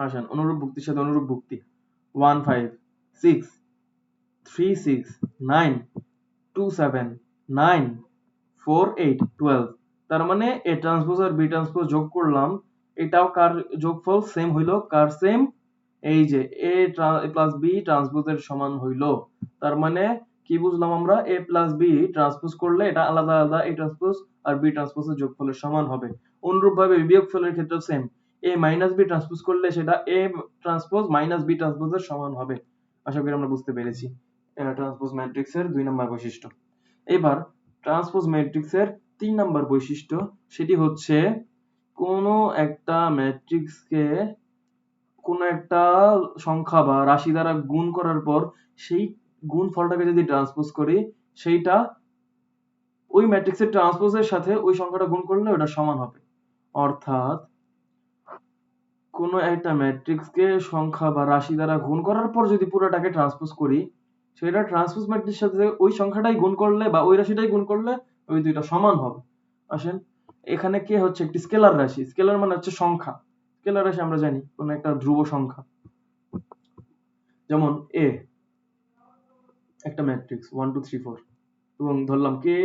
আসেন অনুরূপ ভুক্তির সাথে অনুরূপ ভুক্তি 1 5 6 3 6 9 2 7 9 4 8 12, তার মানে a ট্রান্সপোজ আর b ট্রান্সপোজ যোগ করলাম, এটাও কার যোগফল সেম হইলো, কার সেম, এই যে a প্লাস b ট্রান্সপোজের সমান হইলো। তার মানে কি বুঝলাম আমরা, a প্লাস b ট্রান্সপোজ করলে এটা আলাদা আলাদা a ট্রান্সপোজ আর b ট্রান্সপোজের যোগফলের সমান হবে। অনুরূপভাবে বিয়োগফলের ক্ষেত্রেও same, a minus b transpose করলে সেটা a ট্রান্সপোজ মাইনাস b ট্রান্সপোজের সমান হবে। আশা করি আমরা বুঝতে পেরেছি ট্রান্সপোজ ম্যাট্রিক্সের 2 নম্বর বৈশিষ্ট্য। এবার ট্রান্সপোজ ম্যাট্রিক্সের 3 নম্বর বৈশিষ্ট্য, সেটি হচ্ছে কোনো একটা ম্যাট্রিক্সকে কোনো একটা সংখ্যা বা রাশি দ্বারা গুণ করার পর সেই গুণফলটাকে যদি ট্রান্সপোজ করি, সেইটা ওই ম্যাট্রিক্সের ট্রান্সপোজের সাথে ওই সংখ্যাটা গুণ করলে ওটা সমান হবে। অর্থাৎ কোনো একটা ম্যাট্রিক্সকে সংখ্যা বা রাশি দ্বারা গুণ করার পর যদি পুরোটাকে ট্রান্সপোজ করি, সেটা ট্রান্সপোজ ম্যাট্রিক্সের সাথে ওই সংখ্যাটাই গুণ করলে বা ওই রাশিটাই গুণ করলে ওই দুইটা সমান হবে। আসেন এখানে কে হচ্ছে একটি স্কেলার রাশি, স্কেলার মানে হচ্ছে সংখ্যা, স্কেলার রাশি আমরা জানি কোন একটা ধ্রুব সংখ্যা, যেমন a একটা ম্যাট্রিক্স 1 2 3 4 এবং ধরলাম কে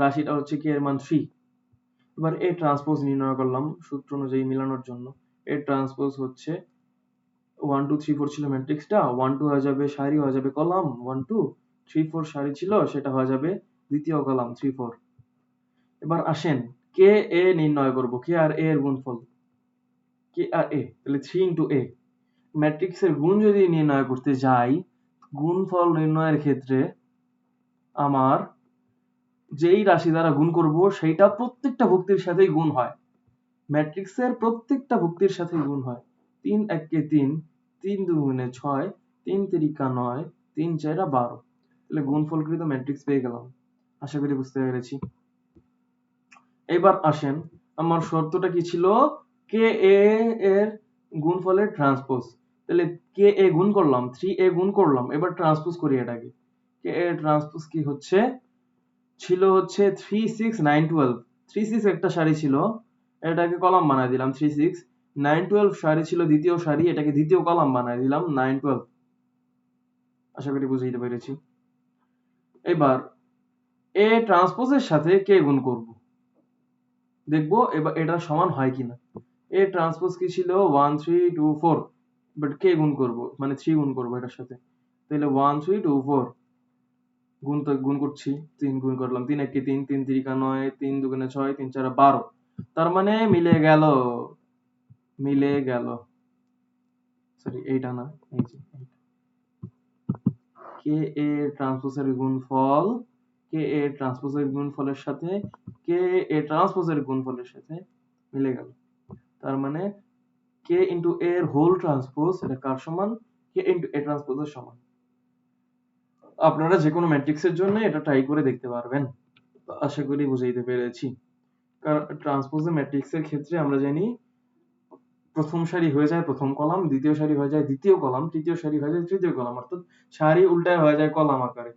রাশিটা হচ্ছে কে এর মান 3। এবার a ট্রান্সপোজ নির্ণয় করলাম সূত্র অনুযায়ী মিলানোর জন্য। a ট্রান্সপোজ হচ্ছে 1 2 3 4 ছিল ম্যাট্রিক্সটা, 1 2 হয়ে যাবে সারি, হয়ে যাবে কলাম 1 2, 3 4 সারি ছিল সেটা হয়ে যাবে দ্বিতীয় কলাম 3 4। এবার আসেন কে এ নির্ণয় করব, কে আর এ এর গুণফল, কে আর এ, তাহলে 3 ইনটু a। ম্যাট্রিক্সের গুণ যদি নির্ণয় করতে যাই, গুণফল নির্ণয়ের ক্ষেত্রে আমার যেই রাশি দ্বারা গুণ করব সেইটা প্রত্যেকটা ভুক্তির সাথেই গুণ হয়, ম্যাট্রিক্সের প্রত্যেকটা ভুক্তির সাথেই গুণ হয়। 3 1 কে 3, 3 2 গুণে 6, 3 3 9, 3 4 12, তাহলে গুণফলকৃত ম্যাট্রিক্স পেয়ে গেলাম। আশা করি বুঝতে পেরেছি। এবার আসেন আমার শর্তটা কি ছিল, কে এ এর গুণফলের ট্রান্সপোজ, তাহলে কে এ গুণ করলাম 3a গুণ করলাম, এবার ট্রান্সপোজ করি এটাকে। কে এর ট্রান্সপোজ কি হচ্ছে, ছিল হচ্ছে 3 6 9 12, 3 6 একটা সারি ছিল, এটাকে কলাম বানায় দিলাম 3 6, 9 12 সারি ছিল দ্বিতীয় সারি, এটাকে দ্বিতীয় কলাম বানায় দিলাম 9 12। আশা করি বুঝাইতে পেরেছি। এবার এ ট্রান্সপোজের সাথে কে গুণ করব, দেখবো এবার এটা সমান হয় কিনা। এ ট্রান্সপোজ কি ছিল 1 3 2 4, বাট কে গুণ করব মানে 3 গুণ করব এটার সাথে, তাহলে 1 3 2 4 গুণ, তো গুণ করছি 3 গুণ করলাম, 3 1 কে 3, 3 3 9, 3 2 6, 3 4 12, তার মানে মিলে গেল, মিলে গেল, সরি এইটা না, এই যে কে এ ট্রান্সপোজের গুণফল, কে এ ট্রান্সপোজের গুণফলের সাথে কে এ ট্রান্সপোজের গুণফলের সাথে মিলে গেল। তার মানে কে ইন্টু এ এর হোল ট্রান্সপোজ এটা কার সমান, কে ইন্টু এ ট্রান্সপোজের সমান। আপনারা যে কোনো ম্যাট্রিক্সের জন্য এটা ট্রাই করে দেখতে পারবেন। আশা করি বুঝাইতে পেরেছি। কারণ ট্রান্সপোজের ম্যাট্রিক্সের ক্ষেত্রে আমরা জানি প্রথম সারি হয়ে যায় প্রথম কলাম, দ্বিতীয় সারি হয়ে যায় দ্বিতীয় কলাম, তৃতীয় সারি হয়ে যায় তৃতীয় কলাম, অর্থাৎ সারি উল্টায় হয়ে যায় কলাম আকারে।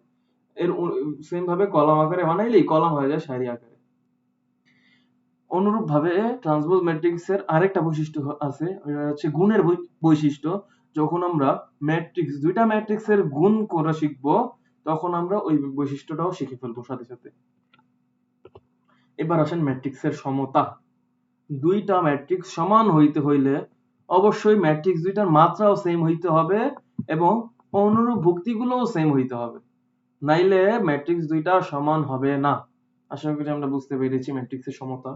এর সেম ভাবে কলাম আকারে বানাইলেই কলাম হয়ে যায় সারি আকারে। অনুরূপভাবে ট্রান্সপোজ ম্যাট্রিক্সের আরেকটা বৈশিষ্ট্য আছে, এটা হচ্ছে গুণের বৈশিষ্ট্য। যখন আমরা ম্যাট্রিক্স দুইটা ম্যাট্রিক্সের গুণ করা শিখব, তখন আমরা ওই বৈশিষ্ট্যটাও শিখে ফেলবো সাথে সাথে। এবার আসেন ম্যাট্রিক্সের সমতা। দুইটা ম্যাট্রিক্স সমান হইতে হইলে অবশ্যই ম্যাট্রিক্স দুইটার মাত্রাও সেম হইতে হবে এবং অনুরূপ ভুক্তিগুলোও সেম হইতে হবে, নাইলে ম্যাট্রিক্স দুইটা সমান হবে না। আশা করি আমরা বুঝতে পেরেছি ম্যাট্রিক্সের সমতা।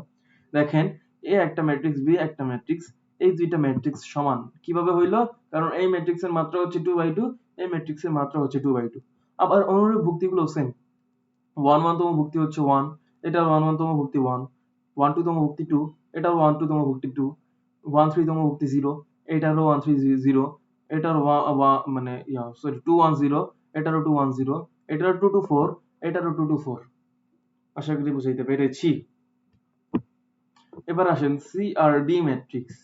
দেখেন এ একটা ম্যাট্রিক্স, বি একটা ম্যাট্রিক্স, এই দুইটা ম্যাট্রিক্স সমান কিভাবে হইলো, কারণ এই ম্যাট্রিক্সের মাত্রা হচ্ছে 2/2, এই ম্যাট্রিক্সের মাত্রা হচ্ছে 2/2। আবার অনুরূপ ভুক্তিগুলো সেম, 1 তম ভুক্তি হচ্ছে 1, এটার 1 তম ভুক্তি 1, 1 2 তম ভুক্তি 2, এটার 1 2 তম ভুক্তি 2, 1 3 তম ভুক্তি 0, এটারও 1 3 0, এটার মানে সরি 2 1 0, এটারও 2 1 0, এটারও 2 to 4, এটারও 2 to 4। আশা করি বুঝাইতে পেরেছি। এবার আসেন সি আর ডি ম্যাট্রিক্স,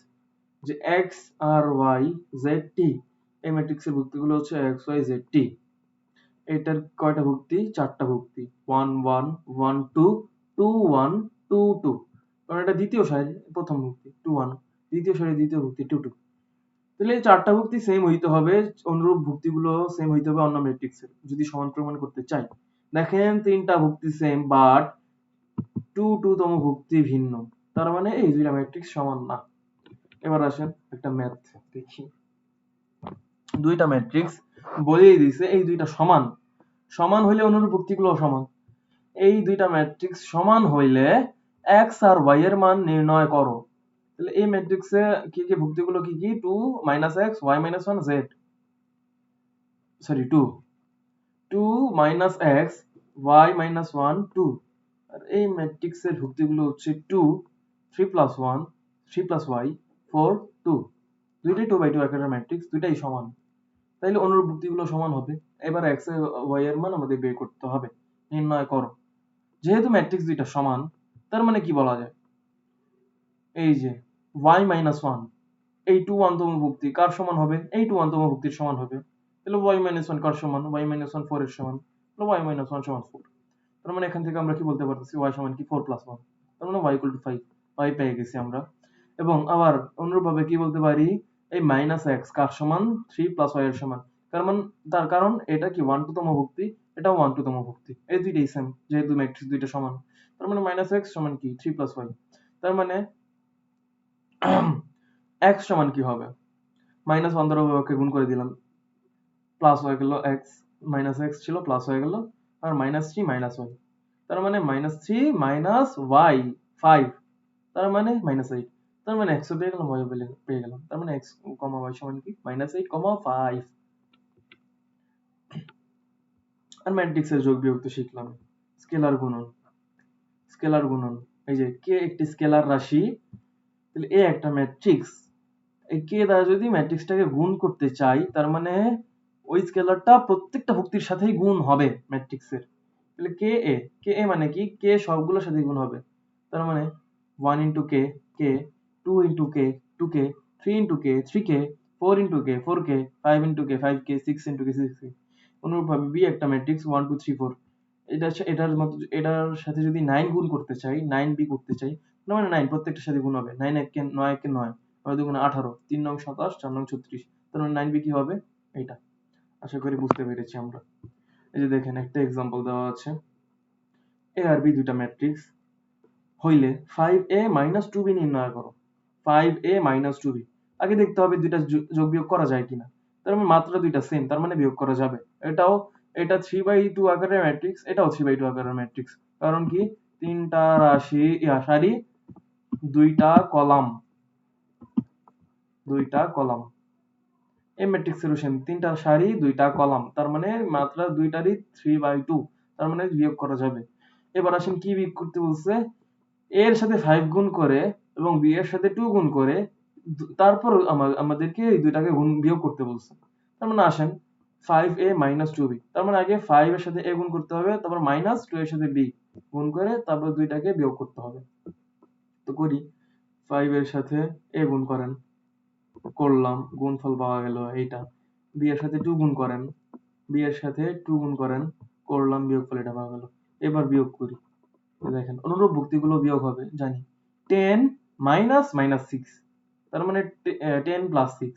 যে এক্স আর ওয়াই জেড টি, এই ম্যাট্রিক্সের ভুক্তিগুলো হচ্ছে এক্স ওয়াই জেড টি। এটার কয়টা ভুক্তি? 4টা ভুক্তি, 1 1 1 2 2 1 2 2। কারণ এটা দ্বিতীয় সারি, প্রথম ভুক্তি 2 1, দ্বিতীয় সারি দ্বিতীয় ভুক্তি 2 2। তাহলে এই 4টা ভুক্তি সেম হইতে হবে, অনুরূপ ভুক্তিগুলো সেম হইতে হবে অন্য ম্যাট্রিক্সের যদি সমান প্রমাণ করতে চাই। দেখেন 3টা ভুক্তি সেম, বাট 2 2 তম ভুক্তি ভিন্ন, তার মানে এই দুইটা ম্যাট্রিক্স সমান না। এবার আসেন একটা ম্যাথ দেখি। দুইটা ম্যাট্রিক্স বলেই দিছে এই দুইটা সমান, সমান হইলে অনুরূপ ভুক্তিগুলো সমান। এই দুইটা ম্যাট্রিক্স সমান হইলে এক্স আর ওয়াই এর মান নির্ণয় করো। তাহলে এই ম্যাট্রিক্সে কি কি ভুক্তিগুলো কি কি? 2 - x y - 1 z, sorry 2 2 - x y - 1 2। আর এই ম্যাট্রিক্সের ভুক্তিগুলো হচ্ছে 2 3 + 1 3 + y 4 2। দুইটাই 2/2 আকারের ম্যাট্রিক্স, দুইটাই সমান, তাইলে অনুরূপ ভুক্তিগুলো সমান হবে। এবার x এর y এর মান আমাদের বের করতে হবে, নির্ণয় করো। যেহেতু ম্যাট্রিক্স দুইটা সমান, তার মানে কি বলা যায়? এই যে y - 1, এই 2 1 তম ভুক্তি কার সমান হবে? এই 2 1 তম ভুক্তির সমান হবে। তাহলে y - 1 কার সমান? y - 1 4 এর সমান। তাহলে y - 1 = 4। তার মানে এখান থেকে আমরা কি বলতে পারতেছি? y সমান কি 4 + 1। তার মানে y = 5। y পেয়ে গেছি আমরা। এবং আবার অনুরূপভাবে কি বলতে পারি? এই -x কার সমান? 3 + y এর সমান। তার কারণ এটা কি 1 2 তম ভুক্তি, এটাও 1 2 তম ভুক্তি। এই দুইটাই সেম, যেহেতু ম্যাট্রিক্স দুইটা সমান। তার মানে -x সমান কি 3 + y। তার মানে x সমান কি হবে? -1 দ্বারা উভয়কে গুণ করে দিলাম, প্লাস হয়ে গেল x, -x ছিল প্লাস হয়ে গেল, আর -3 - y। তার মানে -3 - y 5, তার মানে -8। তার মানে x ও পেয়ে গেলাম, y ও পেয়ে গেলাম। তার মানে x, y সমান কি? -8, 5। আর ম্যাট্রিক্সের যোগ বিয়োগ তো শিখলাম। স্কেলার গুণন, স্কেলার গুণন, এই যে কে একটি স্কেলার রাশি, তাহলে এ একটা ম্যাট্রিক্স, এই কে দ্বারা যদি ম্যাট্রিক্সটাকে গুণ করতে চাই, তার মানে ওই স্কেলারটা প্রত্যেকটা ভুক্তির সাথেই গুণ হবে ম্যাট্রিক্সের। তাহলে কে এ মানে কি? কে সবগুলোর সাথে গুণ হবে। তার মানে 1 * k k, 2 * k 2k, 3 * k 3k, 4 * k 4k, 5 * k 5k, 6 * k 6k। অনুরূপভাবে বি একটা ম্যাট্রিক্স 1 2 3 4, এটার মতো এটার সাথে যদি 9 গুণ করতে চাই, 9b করতে চাই, তার মানে 9 প্রত্যেকটার সাথে গুণ হবে। 9 1 9 1 9, 9 2 18, 3 9 27, 4 9 36। তার মানে 9b কি হবে? এইটা। আশা করি বুঝতে পেরেছি আমরা। এই যে দেখেন একটা এক্সাম্পল দেওয়া আছে। এ আর বি দুইটা ম্যাট্রিক্স হইলে 5a - 2b নির্ণয় করো। 5a - 2b, আগে দেখতে হবে দুইটা যোগ বিয়োগ করা যায় কিনা। তার মানে মাত্রা দুইটা সেম, তার মানে বিয়োগ করা যাবে। এটা 3/2 আকারের ম্যাট্রিক্স, এটাও 3/2 আকারের ম্যাট্রিক্স। কারণ কি? তিনটা রাশি, সারি, দুইটা কলাম, দুইটা কলাম। এই ম্যাট্রিক্সেরও সেম, তিনটা সারি দুইটা কলাম, তার মানে মাত্রা দুইটারই 3/2, তার মানে বিয়োগ করা যাবে। এবার আসেন কি বিয়োগ করতে বলছে? এর সাথে 5 গুণ করে এবং বি এর সাথে 2 গুণ করে, তারপর আমাদেরকে এই দুইটাকে গুণ বিয়োগ করতে বলছে। তার মানে আসেন 5a - 2b, তার মানে আগে 5 এর সাথে a গুণ করতে হবে, তারপর -2 এর সাথে b গুণ করে তারপর দুইটাকে বিয়োগ করতে হবে। তো করি, 5 এর সাথে a গুণ করেন, করলাম, গুণফল পাওয়া গেল এইটা। বি এর সাথে 2 গুণ করেন, বি এর সাথে 2 গুণ করেন, করলাম, বিয়োগফল এটা পাওয়া গেল। এবার বিয়োগ করি, দেখেন অনুরূপ ভুক্তিগুলো বিয়োগ হবে জানি। 10 - -6, তার মানে 10 + 6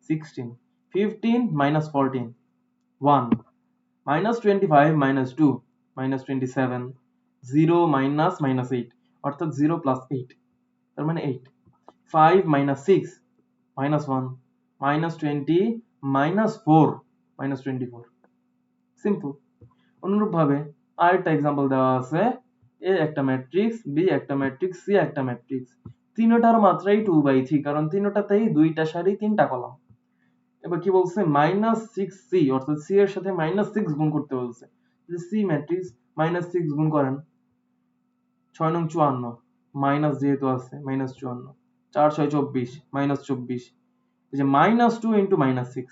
16, 15 - 14 1, -25 - 2 -27, 0 -8 অর্থাৎ 0 + 8, তার মানে 8, 5 - 6 -1, -20 -4 -24। সিম্পল। অনুরূপভাবে আরেকটা এক্সাম্পল দেওয়া আছে। এ একটা ম্যাট্রিক্স, বি একটা ম্যাট্রিক্স, সি একটা ম্যাট্রিক্স। তিনটার মাত্রাই 2/3, কারণ তিনটাতেই দুইটা সারি তিনটা কলাম। এবার কি বলছে? -6c, অর্থাৎ সি এর সাথে -6 গুণ করতে বলছে। সি ম্যাট্রিক্স, -6 গুণ করেন, 6 নং 54, মাইনাস যেহেতু আছে -54, 4 6 24, -24, এই যে -2 * -6,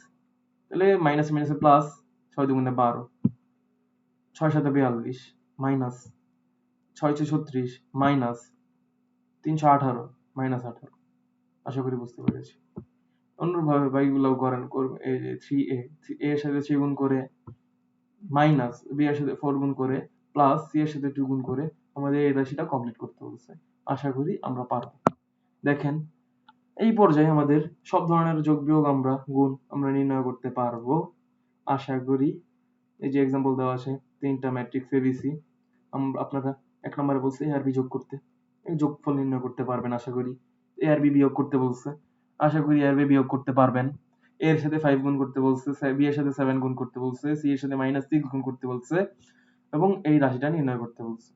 তাহলে মাইনাস মাইনাসে প্লাস, 6 2 12, 6 7 42 মাইনাস 6 6 36 মাইনাস 318 মাইনাস 18। আশা করি বুঝতে পেরেছি। অনুরূপভাবে বাকিগুলোও করবে। এই যে 3a এর সাথে 3 গুণ করে মাইনাস b এর সাথে 4 গুণ করে প্লাস c এর সাথে 2 গুণ করে আমাদের এই রাশিটা কমপ্লিট করতে বলছে। আশা করি আমরা পারবো। দেখেন এই পর্যায়ে আমাদের সব ধরনের যোগ বিয়োগ গুণ আমরা নির্ণয় করতে পারবো। আশা করি এই যে এক্সাম্পল দেওয়া আছে 3টা ম্যাট্রিক্স এবিসি, আপনারা 1 নম্বরে বলছে এ আর বি যোগ করতে, এই যোগফল নির্ণয় করতে পারবেন আশা করি। এ আর বি বিয়োগ করতে বলছে, আশা করি এ আর বি বিয়োগ করতে পারবেন। এ এর সাথে 5 গুণ করতে বলছে, বি এর সাথে 7 গুণ করতে বলছে, সি এর সাথে -6 গুণ করতে বলছে এবং এই রাশিটা নির্ণয় করতে বলছে।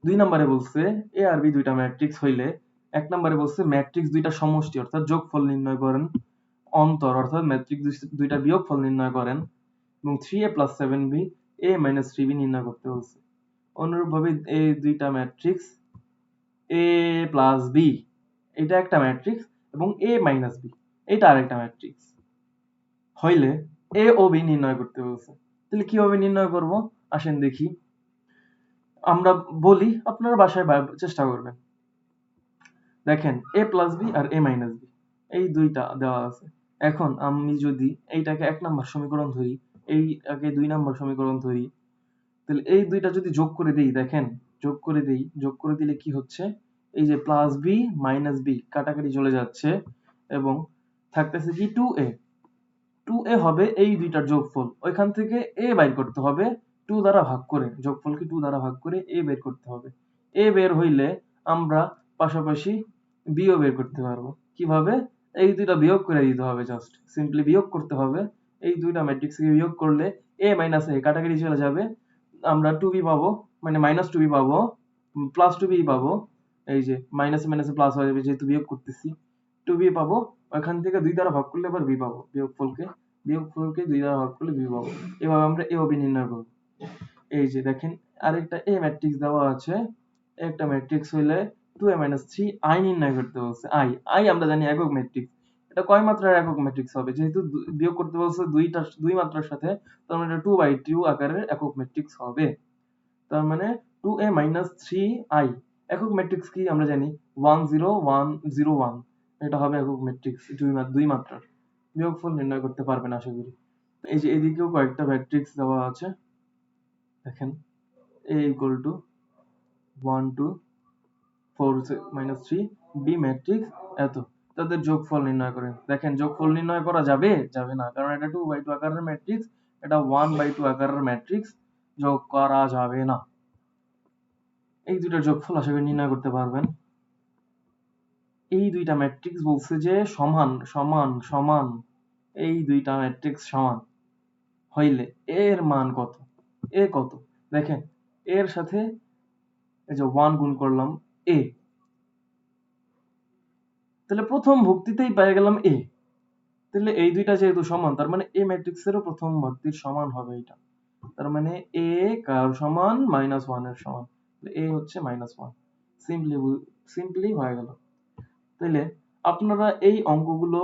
2 নম্বরে বলছে এ আর বি দুইটা ম্যাট্রিক্স হইলে 1 নম্বরে বলছে ম্যাট্রিক্স দুইটা সমষ্টি অর্থাৎ যোগফল নির্ণয় করেন, অন্তর অর্থাৎ ম্যাট্রিক্স দুইটা বিয়োগফল নির্ণয় করেন এবং 3a + 7b a - 3b নির্ণয় করতে বলছে। অনুরূপভাবে এই দুইটা ম্যাট্রিক্স a + b এটা একটা ম্যাট্রিক্স এবং a - b এটা আরেকটা ম্যাট্রিক্স হইলে a ও b নির্ণয় করতে বলছে। তাহলে কিভাবে নির্ণয় করব আসেন দেখি। আমরা বলি, আপনারা বাসায় চেষ্টা করবেন। দেখেন a + b R a - b এই দুইটা দেওয়া আছে। এখন আমি যদি এইটাকে 1 নম্বর সমীকরণ ধরি, এইটাকে 2 নম্বর সমীকরণ ধরি, তাহলে এই দুইটা যদি যোগ করে দেই, দেখেন যোগ করে দিলে কি হচ্ছে, এই যে +b - b কাটাকাটি চলে যাচ্ছে এবং থাকতেছে কি 2a। 2a হবে এই দুইটার যোগফল, ওইখান থেকে a বাইর করতে হবে 2 দ্বারা ভাগ করে, যোগফলকে 2 দ্বারা ভাগ করে a বের করতে হবে। a বের হইলে আমরা পাশাপাশি b ও বের করতে পারবো। কিভাবে? এই দুইটা বিয়োগ করে দিতে হবে, জাস্ট সিম্পলি বিয়োগ করতে হবে। এই দুইটা ম্যাট্রিক্স থেকে বিয়োগ করলে a - a কাটাকাটি চলে যাবে, আমরা 2b পাবো, মানে -2b পাবো, +2b পাবো। এই যে মাইনাসে মাইনাসে প্লাস হয়ে যাবে যেহেতু বিয়োগ করতেছি, 2b পাবো, ওখান থেকে 2 দ্বারা ভাগ করলে আবার b পাবো, বিয়োগফলকে 2 দ্বারা ভাগ করলে b পাবো। এভাবে আমরা a ও b নির্ণয় করব। এই যে দেখেন আরেকটা a ম্যাট্রিক্স দেওয়া আছে, একটা ম্যাট্রিক্স হইলে 2a - 3 i নির্ণয় করতে বলছে। i আমরা জানি একক ম্যাট্রিক্স। এটা কয় মাত্রার একক ম্যাট্রিক্স হবে? যেহেতু বিয়োগ করতে বলছে দুই মাত্রার সাথে, তার মানে এটা 2/2 আকারের একক ম্যাট্রিক্স হবে। তার মানে 2a - 3i একক ম্যাট্রিক্স কি আমরা জানি 1 0 1 0 1, এটা হবে একক ম্যাট্রিক্স দুই মাত্রার। বিয়োগফল নির্ণয় করতে পারবেন আশা করি। এই যে এদিকেও কয়েকটা ম্যাট্রিক্স দেওয়া আছে, দেখেন a = 1 2 4 - 3 b ম্যাট্রিক্স এত, তাদের যোগফল নির্ণয় করেন। দেখেন যোগফল নির্ণয় করা যাবে? যাবে না, কারণ এটা 2/2 আকারের ম্যাট্রিক্স, এটা 1/2 আকারের ম্যাট্রিক্স, যোগ করা যাবে না। এই দুইটার যোগফল আশা করি নির্ণয় করতে পারবেন। এই দুইটা ম্যাট্রিক্স বলছে যে সমান সমান সমান, এই দুইটা ম্যাট্রিক্স সমান হইলে এর মান কত, এ কত? দেখেন এর সাথে এই যে 1 গুণ করলাম a, তাহলে প্রথম ভুক্তিতেই পেয়ে গেলাম a। তাহলে এই দুইটা যেহেতু সমান, তার মানে a ম্যাট্রিক্সেরও প্রথম ভুক্তির সমান হবে এটা। তার মানে a কার সমান? -1 এর সমান। a হচ্ছে -1। সিম্পলি হয়ে গেল। তাহলে আপনারা এই অঙ্কগুলো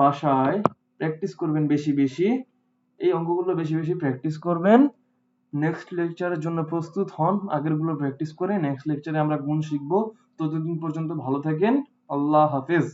বাসায় প্র্যাকটিস করবেন বেশি বেশি, এই অঙ্কগুলো বেশি বেশি প্র্যাকটিস করবেন। নেক্সট লেকচারের জন্য প্রস্তুত হন, আগেরগুলো প্র্যাকটিস করে নেক্সট লেকচারে আমরা গুণ শিখবো। ততদিন পর্যন্ত ভালো থাকেন, আল্লাহ হাফেজ।